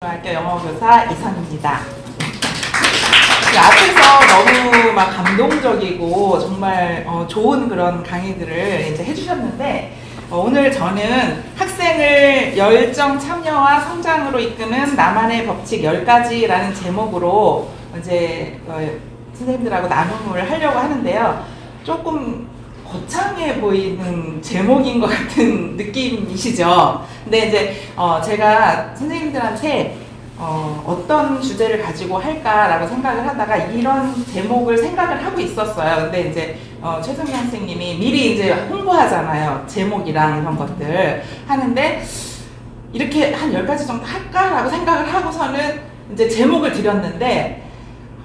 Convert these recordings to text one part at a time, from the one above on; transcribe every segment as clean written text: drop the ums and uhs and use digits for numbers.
학교 영어교사 이선입니다. 앞에서 너무 막 감동적이고 정말 좋은 그런 강의들을 이제 해주셨는데 오늘 저는 학생을 열정, 참여와 성장으로 이끄는 나만의 법칙 10가지라는 제목으로 이제 선생님들하고 나눔을 하려고 하는데요. 조금 거창해 보이는 제목인 것 같은 느낌이시죠? 근데 이제 제가 선생님들한테 어떤 주제를 가지고 할까라고 생각을 하다가 이런 제목을 생각을 하고 있었어요. 근데 이제 최성희 선생님이 미리 이제 홍보하잖아요. 제목이랑 이런 것들 하는데 이렇게 한 10가지 정도 할까라고 생각을 하고서는 이제 제목을 드렸는데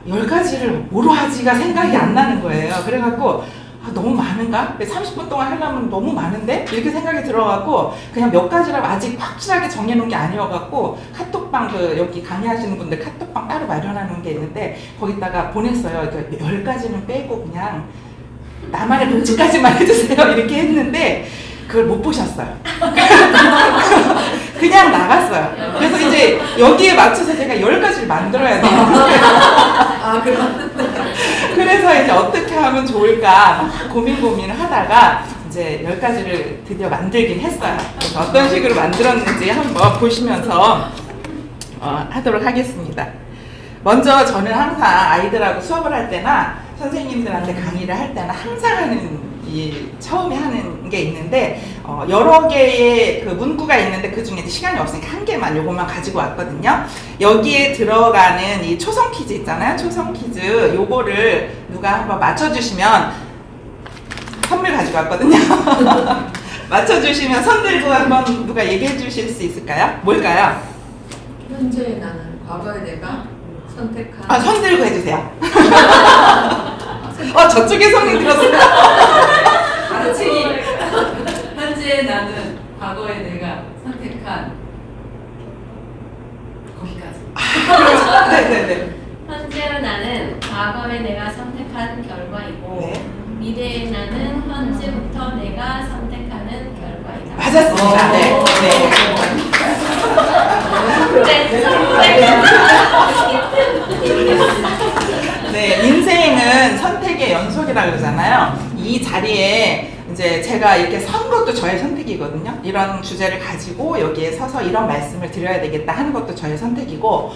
10가지를 뭐로 하지가 생각이 안 나는 거예요. 그래갖고 너무 많은가? 30분 동안 하려면 너무 많은데? 이렇게 생각이 들어갖고 그냥 몇 가지라고 아직 확실하게 정해놓은 게 아니어갖고 카톡방 여기 강의하시는 분들 카톡방 따로 마련하는 게 있는데 거기다가 보냈어요. 10가지는 빼고 그냥 나만의 법칙까지만 해주세요. 이렇게 했는데 그걸 못 보셨어요. 그냥 나갔어요. 그래서 이제 여기에 맞춰서 제가 10가지를 만들어야 돼요. 그래서 이제 어떻게 하면 좋을까 막 고민을 하다가 이제 10가지를 드디어 만들긴 했어요. 그래서 어떤 식으로 만들었는지 한번 보시면서 하도록 하겠습니다. 먼저 저는 항상 아이들하고 수업을 할 때나 선생님들한테 강의를 할 때나 항상 하는 처음에 하는 게 있는데 여러 개의 그 문구가 있는데 그 중에 시간이 없으니까 한 개만 요것만 가지고 왔거든요. 여기에 들어가는 이 초성 퀴즈 있잖아요. 초성 퀴즈 요거를 누가 한번 맞춰주시면 선물 가지고 왔거든요. 맞춰주시면 손 들고 한번 누가 얘기해 주실 수 있을까요? 뭘까요? 현재 나는 과거의 내가 선택한 손 들고 해주세요. 저쪽에 손이 들었어요. 가르치기. 현재 나는 과거의 내가 선택한 거기까지. 네네네. 현재의 나는 과거에 내가 선택한 결과이고 네. 미래의 나는 현재부터 내가 선택하는 결과이다. 맞았습니다. 네. 네, 인생은 선택의 연속이라 그러잖아요. 이 자리에 이제 제가 이렇게 선 것도 저의 선택이거든요. 이런 주제를 가지고 여기에 서서 이런 말씀을 드려야 되겠다 하는 것도 저의 선택이고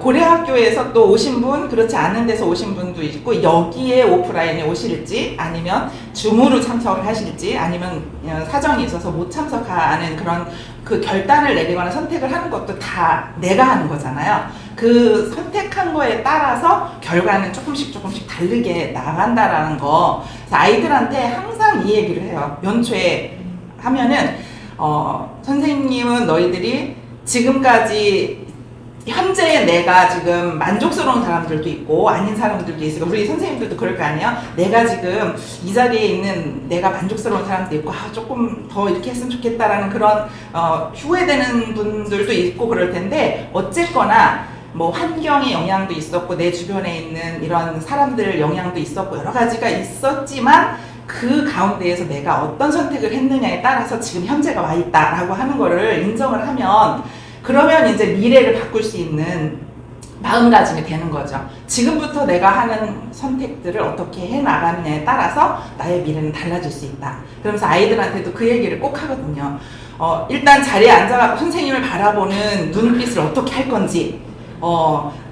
고려학교에서 또 오신 분, 그렇지 않은 데서 오신 분도 있고 여기에 오프라인에 오실지 아니면 줌으로 참석을 하실지 아니면 사정이 있어서 못 참석하는 그런 그 결단을 내리거나 선택을 하는 것도 다 내가 하는 거잖아요. 그 선택한 거에 따라서 결과는 조금씩 다르게 나간다라는 거. 그래서 아이들한테 항상 이 얘기를 해요. 연초에 하면은 선생님은 너희들이 지금까지 현재의 내가 지금 만족스러운 사람들도 있고 아닌 사람들도 있으니까 우리 선생님들도 그럴 거 아니에요? 내가 지금 이 자리에 있는 내가 만족스러운 사람도 있고 조금 더 이렇게 했으면 좋겠다라는 그런 후회되는 분들도 있고 그럴 텐데 어쨌거나 뭐 환경의 영향도 있었고 내 주변에 있는 이런 사람들 영향도 있었고 여러 가지가 있었지만 그 가운데에서 내가 어떤 선택을 했느냐에 따라서 지금 현재가 와 있다라고 하는 거를 인정을 하면 그러면 이제 미래를 바꿀 수 있는 마음가짐이 되는 거죠. 지금부터 내가 하는 선택들을 어떻게 해 나가느냐에 따라서 나의 미래는 달라질 수 있다. 그러면서 아이들한테도 그 얘기를 꼭 하거든요. 일단 자리에 앉아서 선생님을 바라보는 눈빛을 어떻게 할 건지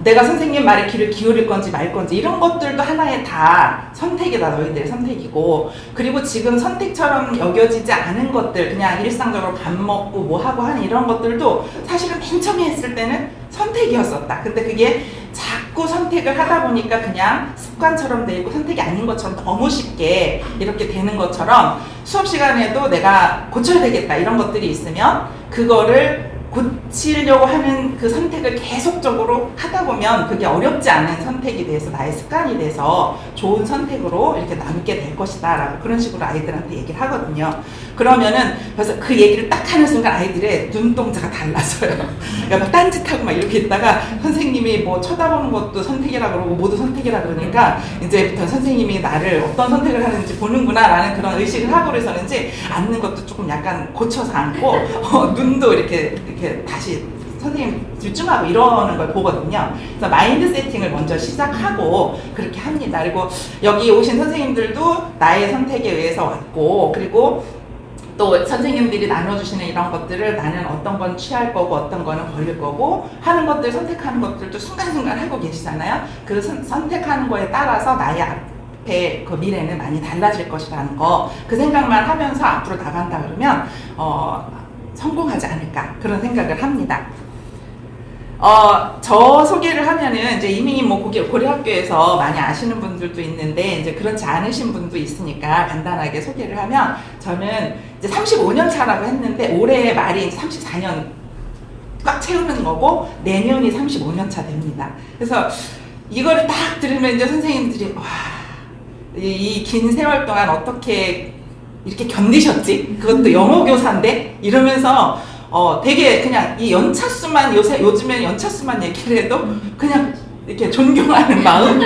내가 선생님 말에 귀를 기울일 건지 말 건지 이런 것들도 하나의 다 선택이다. 너희들의 선택이고 그리고 지금 선택처럼 여겨지지 않은 것들 그냥 일상적으로 밥 먹고 뭐 하고 하는 이런 것들도 사실은 맨 처음에 했을 때는 선택이었었다. 근데 그게 자꾸 선택을 하다 보니까 그냥 습관처럼 돼 있고 선택이 아닌 것처럼 너무 쉽게 이렇게 되는 것처럼 수업 시간에도 내가 고쳐야 되겠다 이런 것들이 있으면 그거를 고치려고 하는 그 선택을 계속적으로 하다 보면 그게 어렵지 않은 선택이 돼서 나의 습관이 돼서 좋은 선택으로 이렇게 남게 될 것이다 라고 그런 식으로 아이들한테 얘기를 하거든요. 그러면은 그래서 그 얘기를 딱 하는 순간 아이들의 눈동자가 달라져요. 그러니까 막 딴짓하고 막 이렇게 있다가 선생님이 뭐 쳐다보는 것도 선택이라 그러고 모두 선택이라 그러니까 이제부터 선생님이 나를 어떤 선택을 하는지 보는구나 라는 그런 의식을 하고 그래서는지 앉는 것도 조금 약간 고쳐서 앉고 눈도 이렇게 다시 선생님 집중하고 이러는 걸 보거든요. 그래서 마인드 세팅을 먼저 시작하고 그렇게 합니다. 그리고 여기 오신 선생님들도 나의 선택에 의해서 왔고, 그리고 또 선생님들이 나눠주시는 이런 것들을 나는 어떤 건 취할 거고 어떤 거는 버릴 거고 하는 것들, 선택하는 것들도 순간순간 하고 계시잖아요. 그 선택하는 거에 따라서 나의 앞에 그 미래는 많이 달라질 것이라는 거, 그 생각만 하면서 앞으로 나간다 그러면 성공하지 않을까 그런 생각을 합니다. 저 소개를 하면은 이제 이미 뭐 고려학교에서 많이 아시는 분들도 있는데 이제 그렇지 않으신 분도 있으니까 간단하게 소개를 하면, 저는 이제 35년 차라고 했는데 올해 말이 34년 꽉 채우는 거고 내년이 35년 차 됩니다. 그래서 이거를 딱 들으면 이제 선생님들이 와, 이 긴 세월 동안 어떻게 이렇게 견디셨지? 그것도 영어 교사인데? 이러면서 되게 그냥 이 연차수만, 요즘엔 연차수만 얘기를 해도 그냥 이렇게 존경하는 마음?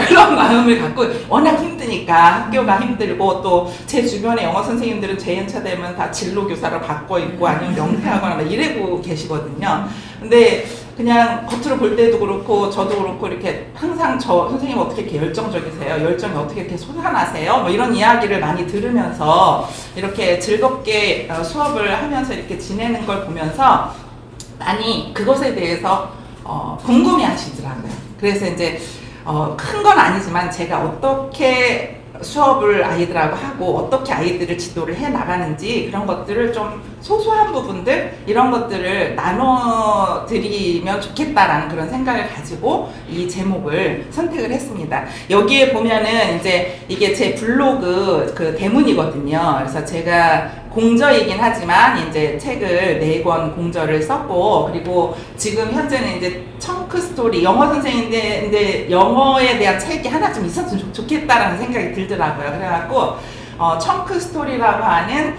그런 마음을 갖고, 워낙 힘드니까, 학교가 힘들고, 또 제 주변에 영어 선생님들은 제 연차 되면 다 진로 교사를 받고 있고, 아니면 명퇴하거나 막 이러고 계시거든요. 근데 그냥 겉으로 볼 때도 그렇고, 저도 그렇고, 이렇게 항상 선생님 어떻게 이렇게 열정적이세요? 열정이 어떻게 이렇게 솟아나세요? 뭐 이런 이야기를 많이 들으면서, 이렇게 즐겁게 수업을 하면서 이렇게 지내는 걸 보면서, 많이 그것에 대해서 궁금해 하시더라고요. 그래서 이제 큰 건 아니지만 제가 어떻게 수업을 아이들하고 하고 어떻게 아이들을 지도를 해 나가는지, 그런 것들을 좀 소소한 부분들, 이런 것들을 나눠 드리면 좋겠다라는 그런 생각을 가지고 이 제목을 선택을 했습니다. 여기에 보면은 이제 이게 제 블로그 그 대문이거든요. 그래서 제가 공저이긴 하지만 이제 책을 4권 공저를 썼고, 그리고 지금 현재는 이제 청크 스토리, 영어 선생인데 이제 영어에 대한 책이 하나 좀 있었으면 좋겠다라는 생각이 들더라고요. 그래갖고 청크 스토리라고 하는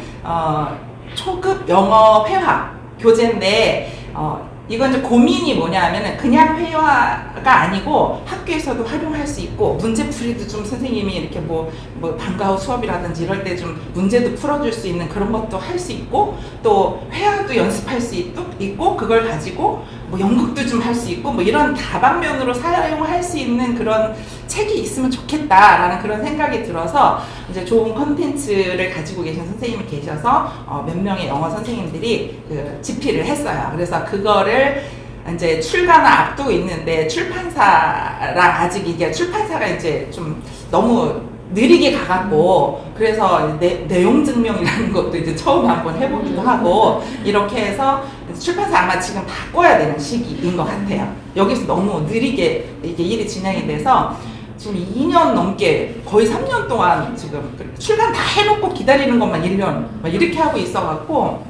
초급 영어 회화 교재인데, 이건 이제 고민이 뭐냐면은 그냥 회화가 아니고 학교에서도 활용할 수 있고, 문제풀이도 좀 선생님이 이렇게 뭐 방과 후 수업이라든지 이럴 때 좀 문제도 풀어줄 수 있는 그런 것도 할 수 있고, 또 회화도 연습할 수 있고, 그걸 가지고 뭐 연극도 좀 할 수 있고, 뭐 이런 다방면으로 사용할 수 있는 그런 책이 있으면 좋겠다라는 그런 생각이 들어서, 이제 좋은 컨텐츠를 가지고 계신 선생님이 계셔서 몇 명의 영어 선생님들이 집필을 했어요. 그래서 그거를 이제 출간을 앞두고 있는데, 출판사랑 아직 이게 출판사가 이제 좀 너무 느리게 가갖고, 그래서 내용 증명이라는 것도 이제 처음 한번 해보기도 하고, 이렇게 해서 출판사 아마 지금 바꿔야 되는 시기인 것 같아요. 여기서 너무 느리게 이게 일이 진행이 돼서 지금 2년 넘게, 거의 3년 동안 지금 출간 다 해놓고 기다리는 것만 1년 막 이렇게 하고 있어갖고,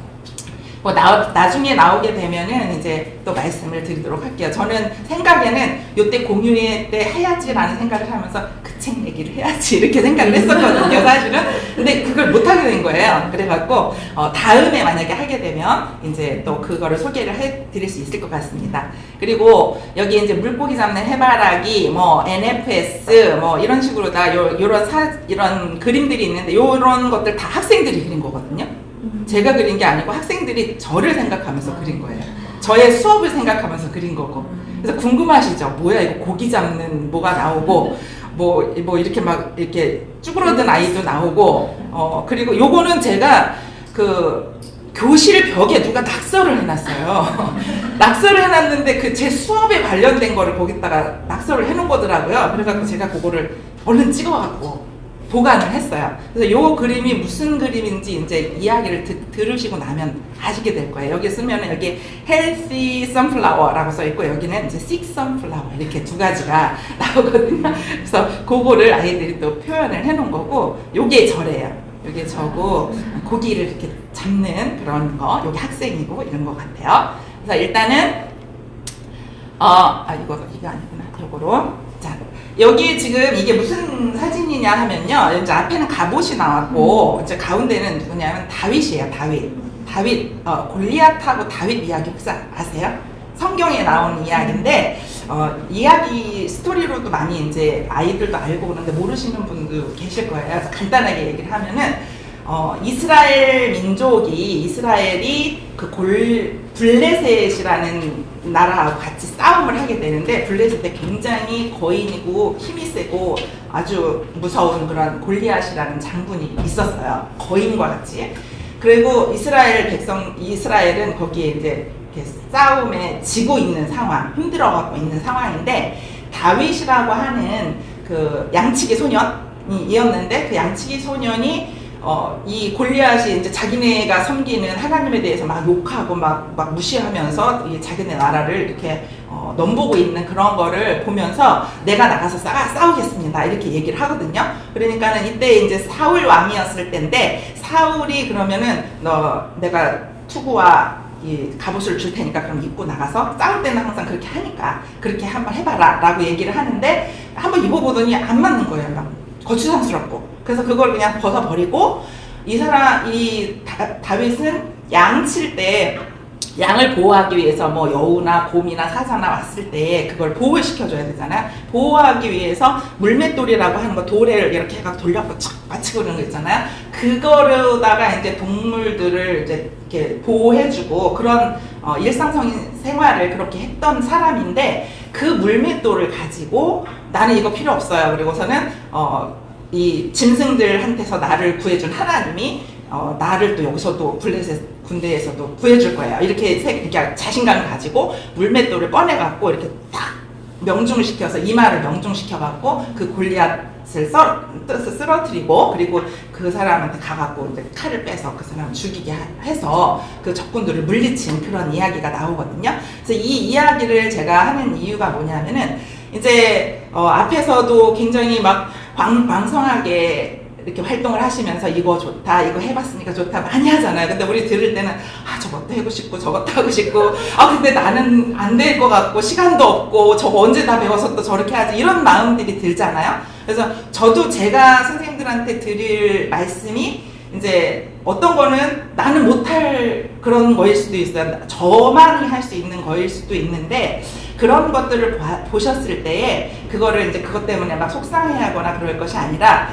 뭐 나중에 나오게 되면은 이제 또 말씀을 드리도록 할게요. 저는 생각에는 요때 공유회 때 해야지라는 생각을 하면서 그 책 얘기를 해야지 이렇게 생각을 했었거든요, 사실은. 근데 그걸 못 하게 된 거예요. 그래갖고 다음에 만약에 하게 되면 이제 또 그거를 소개를 해드릴 수 있을 것 같습니다. 그리고 여기 이제 물고기 잡는 해바라기, 뭐 NFS, 뭐 이런 식으로 다 이런 그림들이 있는데, 요런 것들 다 학생들이 그린 거거든요. 제가 그린 게 아니고 학생들이 저를 생각하면서 그린 거예요. 저의 수업을 생각하면서 그린 거고. 그래서 궁금하시죠? 뭐야 이거 고기 잡는 뭐가 나오고, 뭐 이렇게 막 이렇게 쭈그러든 아이도 나오고, 그리고 요거는 제가 그 교실 벽에 누가 낙서를 해놨어요. 낙서를 해놨는데 그 제 수업에 관련된 거를 거기다가 낙서를 해놓은 거더라고요. 그래갖고 제가 그거를 얼른 찍어갖고 보관을 했어요. 그래서 요 그림이 무슨 그림인지 이제 이야기를 들으시고 나면 아시게 될 거예요. 여기 쓰면은 여기 healthy sunflower라고 써 있고, 여기는 이제 sick sunflower, 이렇게 두 가지가 나오거든요. 그래서 그거를 아이들이 또 표현을 해놓은 거고, 요게 저래요. 요게 저고, 고기를 이렇게 잡는 그런 거, 요게 학생이고 이런 것 같아요. 그래서 일단은 이거 아니구나. 요거로. 자, 여기 지금 이게 무슨 사진이냐 하면요, 이제 앞에는 갑옷이 나왔고, 이제 가운데는 누구냐면 다윗이에요. 다윗, 골리앗하고 다윗 이야기 혹시 아세요? 성경에 나오는 이야기인데, 이야기 스토리로도 많이 이제 아이들도 알고 그러는데 모르시는 분도 계실 거예요. 그래서 간단하게 얘기를 하면은, 이스라엘 민족이 이스라엘이 그 블레셋이라는 나라하고 같이 싸움을 하게 되는데 블레셋에 굉장히 거인이고 힘이 세고 아주 무서운 그런 골리앗이라는 장군이 있었어요. 거인과 같이. 그리고 이스라엘은 거기에 이제 이렇게 싸움에 지고 있는 상황, 힘들어가고 있는 상황인데 다윗이라고 하는 그 양치기 소년이었는데 그 양치기 소년이 이 골리앗이 이제 자기네가 섬기는 하나님에 대해서 막 욕하고 막 무시하면서 이 자기네 나라를 이렇게 넘보고 있는 그런 거를 보면서 내가 나가서 싸우겠습니다 이렇게 얘기를 하거든요. 그러니까는 이때 이제 사울 왕이었을 때인데 사울이 그러면은 내가 투구와 이 갑옷을 줄 테니까 그럼 입고 나가서 싸울 때는 항상 그렇게 하니까 그렇게 한번 해봐라 라고 얘기를 하는데 한번 입어보더니 안 맞는 거예요. 막 거추장스럽고. 그래서 그걸 그냥 벗어버리고 다윗은 양 칠 때 양을 보호하기 위해서 뭐 여우나 곰이나 사자나 왔을 때 그걸 보호를 시켜줘야 되잖아요. 보호하기 위해서 물맷돌이라고 하는 거 돌을 이렇게 해서 돌려서 착 맞추고 그러는 거 있잖아요. 그거로다가 이제 동물들을 이제 이렇게 보호해주고 그런 일상적인 생활을 그렇게 했던 사람인데 그 물맷돌을 가지고 나는 이거 필요 없어요. 그리고서는 이 짐승들한테서 나를 구해준 하나님이 나를 또 여기서도 블레셋 군대에서도 구해줄 거예요. 이렇게 자신감을 가지고 물맷돌을 꺼내갖고 이렇게 딱 명중을 시켜서 이마를 명중시켜갖고 그 골리앗을 쓰러뜨리고 그리고 그 사람한테 가갖고 이제 칼을 빼서 그 사람을 죽이게 해서 그 적군들을 물리친 그런 이야기가 나오거든요. 그래서 이 이야기를 제가 하는 이유가 뭐냐면은 이제 앞에서도 굉장히 막 왕성하게 이렇게 활동을 하시면서 이거 좋다, 이거 해봤으니까 좋다 많이 하잖아요. 근데 우리 들을 때는 저것도 하고 싶고 저것도 하고 싶고 근데 나는 안 될 것 같고 시간도 없고 저거 언제 다 배워서 또 저렇게 하지 이런 마음들이 들잖아요. 그래서 저도 제가 선생님들한테 드릴 말씀이 이제 어떤 거는 나는 못할 그런 거일 수도 있어요. 저만이 할 수 있는 거일 수도 있는데 그런 것들을 보셨을 때에 그거를 이제 그것 때문에 막 속상해하거나 그럴 것이 아니라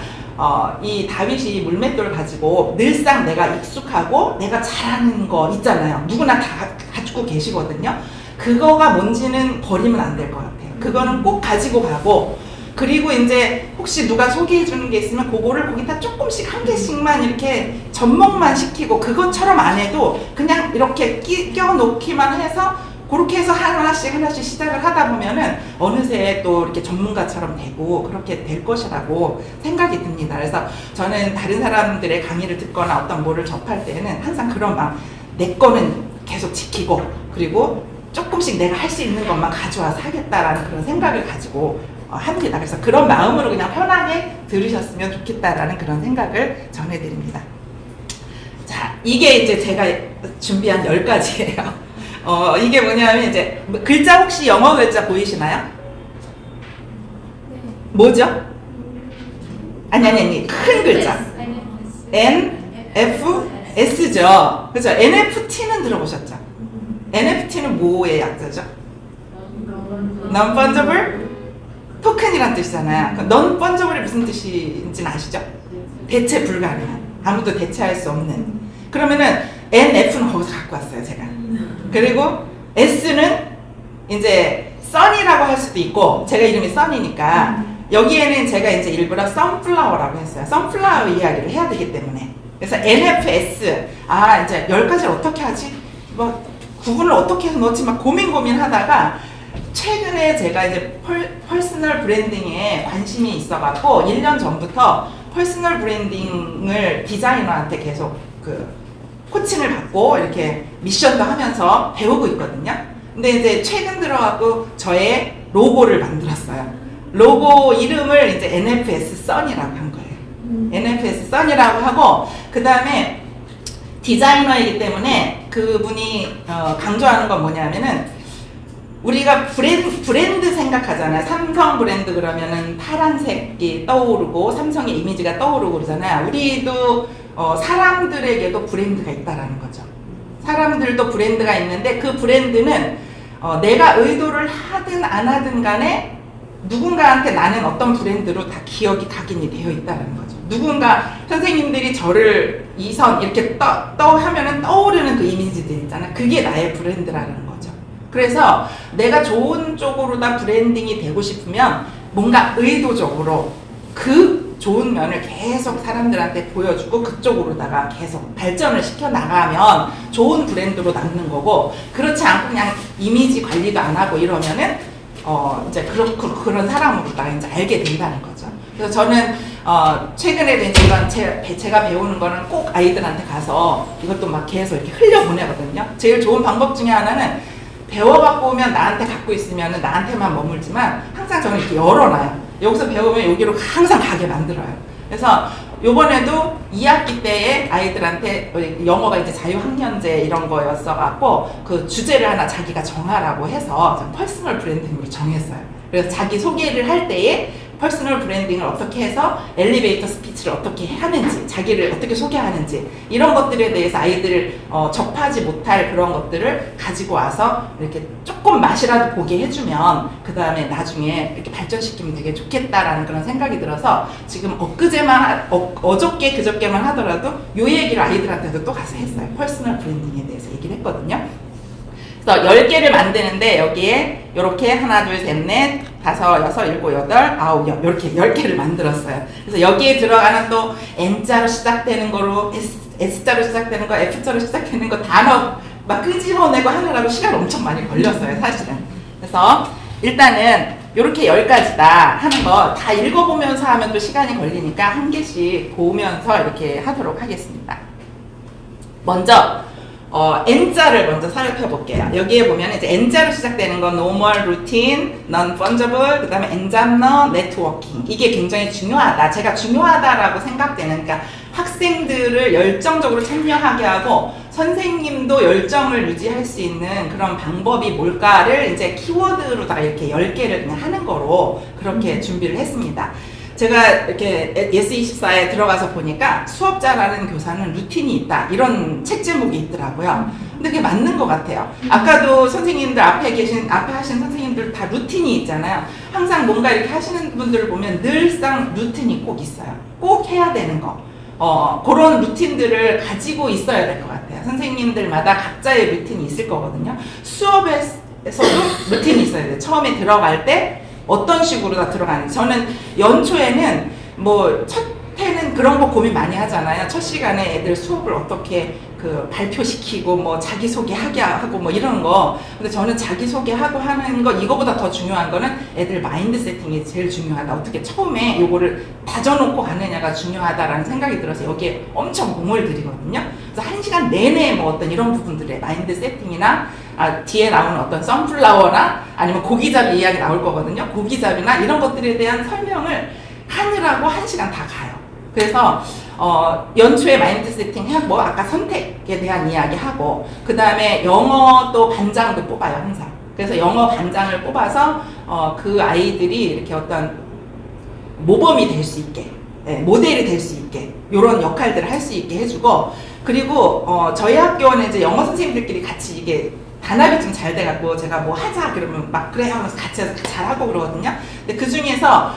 이 다윗이 물맷돌을 가지고 늘상 내가 익숙하고 내가 잘하는 거 있잖아요. 누구나 다 가지고 계시거든요. 그거가 뭔지는 버리면 안 될 것 같아요. 그거는 꼭 가지고 가고 그리고 이제 혹시 누가 소개해 주는 게 있으면 그거를 거기다 조금씩 한 개씩만 이렇게 접목만 시키고 그것처럼 안 해도 그냥 이렇게 끼워 놓기만 해서 그렇게 해서 하나씩 시작을 하다 보면은 어느새 또 이렇게 전문가처럼 되고 그렇게 될 것이라고 생각이 듭니다. 그래서 저는 다른 사람들의 강의를 듣거나 어떤 뭐를 접할 때는 항상 그런 마음, 내 거는 계속 지키고 그리고 조금씩 내가 할 수 있는 것만 가져와서 하겠다라는 그런 생각을 가지고 합니다. 그래서 그런 마음으로 그냥 편하게 들으셨으면 좋겠다라는 그런 생각을 전해드립니다. 자, 이게 이제 제가 준비한 10가지예요. 이게 뭐냐면 이제 글자 혹시 영어 글자 보이시나요? 뭐죠? 아니 큰 글자 N, F, S죠. 그죠? NFT는 들어보셨죠? NFT는 뭐의 약자죠? Non-fungible 토큰이란 뜻이잖아요. Non-fungible이 무슨 뜻인지는 아시죠? 대체 불가능한, 아무도 대체할 수 없는. 그러면은 NF는 거기서 갖고 왔어요, 제가. 그리고 S는 이제 Sun이라고 할 수도 있고, 제가 이름이 Sun이니까 여기에는 제가 이제 일부러 Sunflower라고 했어요. Sunflower 이야기를 해야 되기 때문에. 그래서 NFS, 이제 10가지를 어떻게 하지? 뭐 구분을 어떻게 해서 넣지 막 고민하다가 최근에 제가 이제 퍼스널 브랜딩에 관심이 있어갖고 1년 전부터 퍼스널 브랜딩을 디자이너한테 계속 코칭을 받고 이렇게 미션도 하면서 배우고 있거든요. 근데 이제 최근 들어갖고 저의 로고를 만들었어요. 로고 이름을 이제 NFS Sun이라고 한 거예요. NFS Sun이라고 하고 그 다음에 디자이너이기 때문에 그분이 강조하는 건 뭐냐면은 우리가 브랜드 생각하잖아요. 삼성 브랜드 그러면은 파란색이 떠오르고 삼성의 이미지가 떠오르고 그러잖아요. 우리도 사람들에게도 브랜드가 있다라는 거죠. 사람들도 브랜드가 있는데 그 브랜드는 내가 의도를 하든 안 하든 간에 누군가한테 나는 어떤 브랜드로 다 기억이 각인이 되어 있다는 거죠. 누군가 선생님들이 저를 이선 이렇게 떠 하면은 떠오르는 그 이미지들 있잖아요. 그게 나의 브랜드라는 거죠. 그래서 내가 좋은 쪽으로다 브랜딩이 되고 싶으면 뭔가 의도적으로 그 좋은 면을 계속 사람들한테 보여주고 그쪽으로다가 계속 발전을 시켜 나가면 좋은 브랜드로 남는 거고, 그렇지 않고 그냥 이미지 관리도 안 하고 이러면은 이제 그런 사람으로다가 이제 알게 된다는 거죠. 그래서 저는 최근에도 이제 이런 제가 배우는 거는 꼭 아이들한테 가서 이것도 막 계속 이렇게 흘려보내거든요. 제일 좋은 방법 중에 하나는 배워갖고 오면 나한테 갖고 있으면 나한테만 머물지만 항상 저는 이렇게 열어놔요. 여기서 배우면 여기로 항상 가게 만들어요. 그래서 요번에도 2학기 때에 아이들한테 영어가 이제 자유학년제 이런 거였어갖고 그 주제를 하나 자기가 정하라고 해서 퍼스널 브랜딩으로 정했어요. 그래서 자기 소개를 할 때에 퍼스널 브랜딩을 어떻게 해서 엘리베이터 스피치를 어떻게 하는지, 자기를 어떻게 소개하는지 이런 것들에 대해서 아이들을 접하지 못할 그런 것들을 가지고 와서 이렇게 조금 맛이라도 보게 해주면 그 다음에 나중에 이렇게 발전시키면 되게 좋겠다라는 그런 생각이 들어서 지금 어저께 그저께만 하더라도 요 얘기를 아이들한테도 또 가서 했어요. 퍼스널 브랜딩에 대해서 얘기를 했거든요. 그래서 10개를 만드는데 여기에 이렇게 하나, 둘, 셋, 넷, 다섯, 여섯, 일곱, 여덟, 아홉, 이렇게 10개를 만들었어요. 그래서 여기에 들어가는 또 N자로 시작되는 거로 S자로 시작되는 거, F자로 시작되는 거 단어 막 끄집어내고 하느라고 시간 엄청 많이 걸렸어요, 사실은. 그래서 일단은 이렇게 10가지다 하는 거 다 읽어보면서 하면 또 시간이 걸리니까 한 개씩 보면서 이렇게 하도록 하겠습니다. 먼저 N자를 먼저 살펴볼게요. 여기에 보면 이제 N자로 시작되는 건 normal, routine, non-fungible, 그 다음에 examiner, networking. 이게 굉장히 중요하다. 제가 중요하다라고 생각되는, 그러니까 학생들을 열정적으로 참여하게 하고 선생님도 열정을 유지할 수 있는 그런 방법이 뭘까를 이제 키워드로다가 이렇게 10개를 그냥 하는 거로 그렇게 준비를 했습니다. 제가 이렇게 예스24에 들어가서 보니까 수업자라는 교사는 루틴이 있다 이런 책 제목이 있더라고요. 근데 그게 맞는 것 같아요. 아까도 선생님들 앞에 하신 선생님들 다 루틴이 있잖아요. 항상 뭔가 이렇게 하시는 분들을 보면 늘상 루틴이 꼭 있어요. 꼭 해야 되는 거. 그런 루틴들을 가지고 있어야 될 것 같아요. 선생님들마다 각자의 루틴이 있을 거거든요. 수업에서도 루틴이 있어야 돼요. 처음에 들어갈 때 어떤 식으로 다 들어가는지. 저는 연초에는 뭐 첫 해는 그런 거 고민 많이 하잖아요. 첫 시간에 애들 수업을 어떻게 그 발표시키고 뭐 자기소개하게 하고 뭐 이런 거. 근데 저는 자기소개하고 하는 거 이거보다 더 중요한 거는 애들 마인드 세팅이 제일 중요하다. 어떻게 처음에 요거를 다져놓고 가느냐가 중요하다라는 생각이 들어서 여기에 엄청 공을 들이거든요. 그래서 1시간 내내 뭐 어떤 이런 부분들의 마인드 세팅이나 뒤에 나오는 어떤 선플라워나 아니면 고기잡이 이야기 나올 거거든요. 고기잡이나 이런 것들에 대한 설명을 하느라고 1시간 다 가요. 그래서 연초에 마인드 세팅 하고 아까 선택에 대한 이야기 하고 그 다음에 영어 또 반장도 뽑아요 항상. 그래서 영어 반장을 뽑아서 그 아이들이 이렇게 어떤 모범이 될 수 있게, 모델이 될 수 있게 이런 역할들을 할 수 있게 해주고, 그리고 저희 학교는 이제 영어 선생님들끼리 같이 이게 단합이 좀 잘 돼갖고 제가 뭐 하자 그러면 막 그래 하면서 같이 해서 잘하고 그러거든요. 근데 그 중에서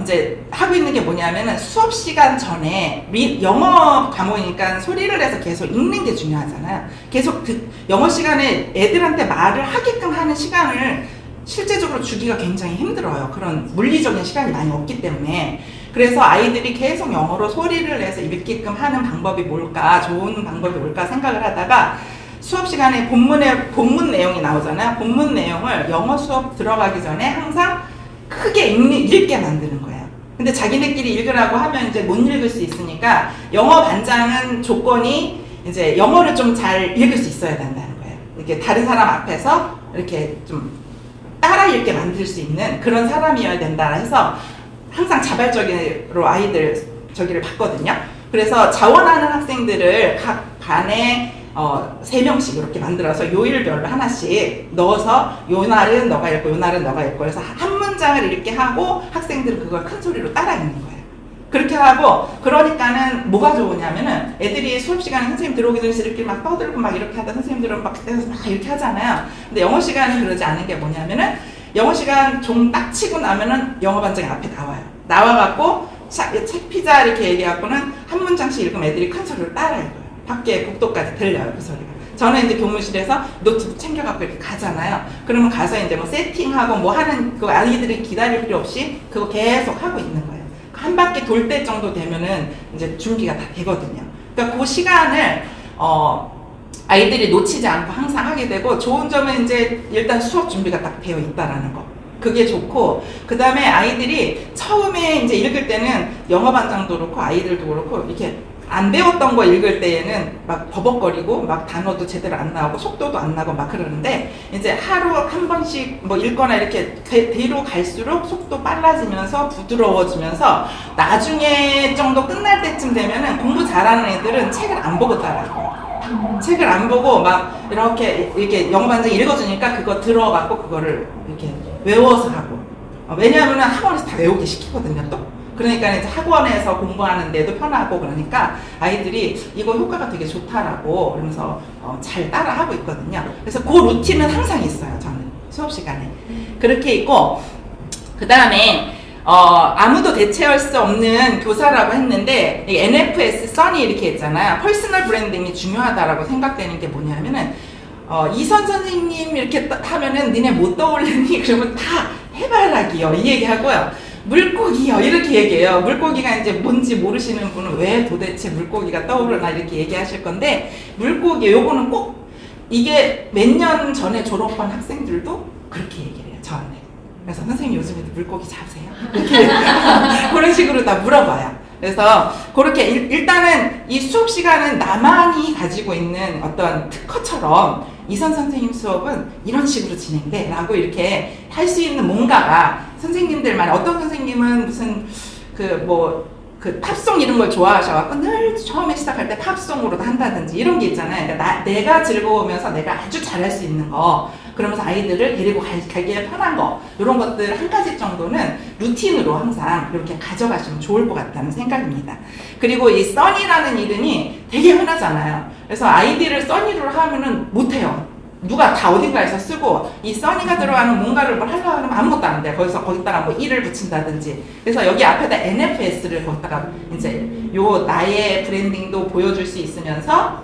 이제 하고 있는 게 뭐냐면은 수업 시간 전에 영어 과목이니까 소리를 내서 계속 읽는 게 중요하잖아요. 계속 영어 시간에 애들한테 말을 하게끔 하는 시간을 실제적으로 주기가 굉장히 힘들어요. 그런 물리적인 시간이 많이 없기 때문에. 그래서 아이들이 계속 영어로 소리를 내서 읽게끔 하는 방법이 뭘까, 좋은 방법이 뭘까 생각을 하다가 수업 시간에 본문 내용이 나오잖아요. 본문 내용을 영어 수업 들어가기 전에 항상 크게 읽게 만드는 거예요. 근데 자기네끼리 읽으라고 하면 이제 못 읽을 수 있으니까 영어 반장은 조건이 이제 영어를 좀 잘 읽을 수 있어야 된다는 거예요. 이렇게 다른 사람 앞에서 이렇게 좀 따라 읽게 만들 수 있는 그런 사람이어야 된다 해서 항상 자발적으로 아이들 저기를 봤거든요. 그래서 자원하는 학생들을 각 반에 3명씩 이렇게 만들어서 요일별로 하나씩 넣어서 요 날은 너가 읽고 요 날은 너가 읽고 그래서 한 문장을 읽게 하고 학생들은 그걸 큰 소리로 따라 읽는 거예요. 그렇게 하고 그러니까는 뭐가 좋으냐면은 애들이 수업 시간에 선생님 들어오기 전에 이렇게 막 떠들고 막 이렇게 하다 선생님들은 막 그때서 막 이렇게 하잖아요. 근데 영어 시간은 그러지 않은 게 뭐냐면은 영어 시간 종 딱 치고 나면은 영어 반장이 앞에 나와요. 나와갖고 책 피자 이렇게 얘기하고는 한 문장씩 읽으면 애들이 큰 소리로 따라 읽어요. 밖에 복도까지 들려요, 그 소리가. 저는 이제 교무실에서 노트북 챙겨갖고 이렇게 가잖아요. 그러면 가서 이제 뭐 세팅하고 뭐 하는 그 아이들이 기다릴 필요 없이 그거 계속 하고 있는 거예요. 한 바퀴 돌 때 정도 되면은 이제 준비가 다 되거든요. 그러니까 그 시간을 아이들이 놓치지 않고 항상 하게 되고, 좋은 점은 이제 일단 수업 준비가 딱 되어 있다라는 거. 그게 좋고, 그 다음에 아이들이 처음에 이제 읽을 때는 영어 반장도 그렇고 아이들도 그렇고 이렇게 안 배웠던 거 읽을 때에는 막 버벅거리고 막 단어도 제대로 안 나오고 속도도 안 나고 막 그러는데, 이제 하루 한 번씩 뭐 읽거나 이렇게 뒤로 갈수록 속도 빨라지면서 부드러워지면서 나중에 정도 끝날 때쯤 되면은 공부 잘하는 애들은 책을 안 보고 따라해요. 책을 안 보고 막 이렇게 영어 반장이 읽어주니까 그거 들어갖고 그거를 이렇게 외워서 하고, 왜냐하면 학원에서 다 외우게 시키거든요 또. 그러니까 이제 학원에서 공부하는데도 편하고, 그러니까 아이들이 이거 효과가 되게 좋다라고 그러면서 잘 따라하고 있거든요. 그래서 그 루틴은 항상 있어요, 저는 수업 시간에. 그렇게 있고, 그 다음에 아무도 대체할 수 없는 교사라고 했는데, 이 NFS, 써니 이렇게 했잖아요. 퍼스널 브랜딩이 중요하다라고 생각되는 게 뭐냐면은, 이선 선생님 이렇게 하면은 니네 못 떠올리니? 그러면 다 해바라기요 이 얘기하고요. 물고기요 이렇게 얘기해요. 물고기가 이제 뭔지 모르시는 분은 왜 도대체 물고기가 떠오르나 이렇게 얘기하실 건데, 물고기 요거는 꼭, 이게 몇 년 전에 졸업한 학생들도 그렇게 얘기를 해요, 저한테. 그래서 선생님 요즘에도 물고기 잡으세요? 이렇게 그런 식으로 다 물어봐요. 그래서 그렇게 일단은 이 수업 시간은 나만이 가지고 있는 어떤 특허처럼 이선 선생님 수업은 이런 식으로 진행돼 라고 이렇게 할 수 있는 뭔가가, 선생님들만, 어떤 선생님은 무슨 그 팝송 이런 걸 좋아하셔갖고 늘 처음에 시작할 때 팝송으로도 한다든지 이런 게 있잖아요. 그러니까 내가 즐거우면서 내가 아주 잘할 수 있는 거, 그러면서 아이들을 데리고 가기에 편한 거, 이런 것들 한 가지 정도는 루틴으로 항상 이렇게 가져가시면 좋을 것 같다는 생각입니다. 그리고 이 써니라는 이름이 되게 흔하잖아요. 그래서 아이디를 써니로 하면은 못해요. 누가 다 어딘가에서 쓰고, 이 써니가 들어가는 뭔가를 뭘 하려고 하면 아무것도 안 돼. 거기다가 뭐 1을 붙인다든지. 그래서 여기 앞에다 NFS를 거기다가 이제 요 나의 브랜딩도 보여줄 수 있으면서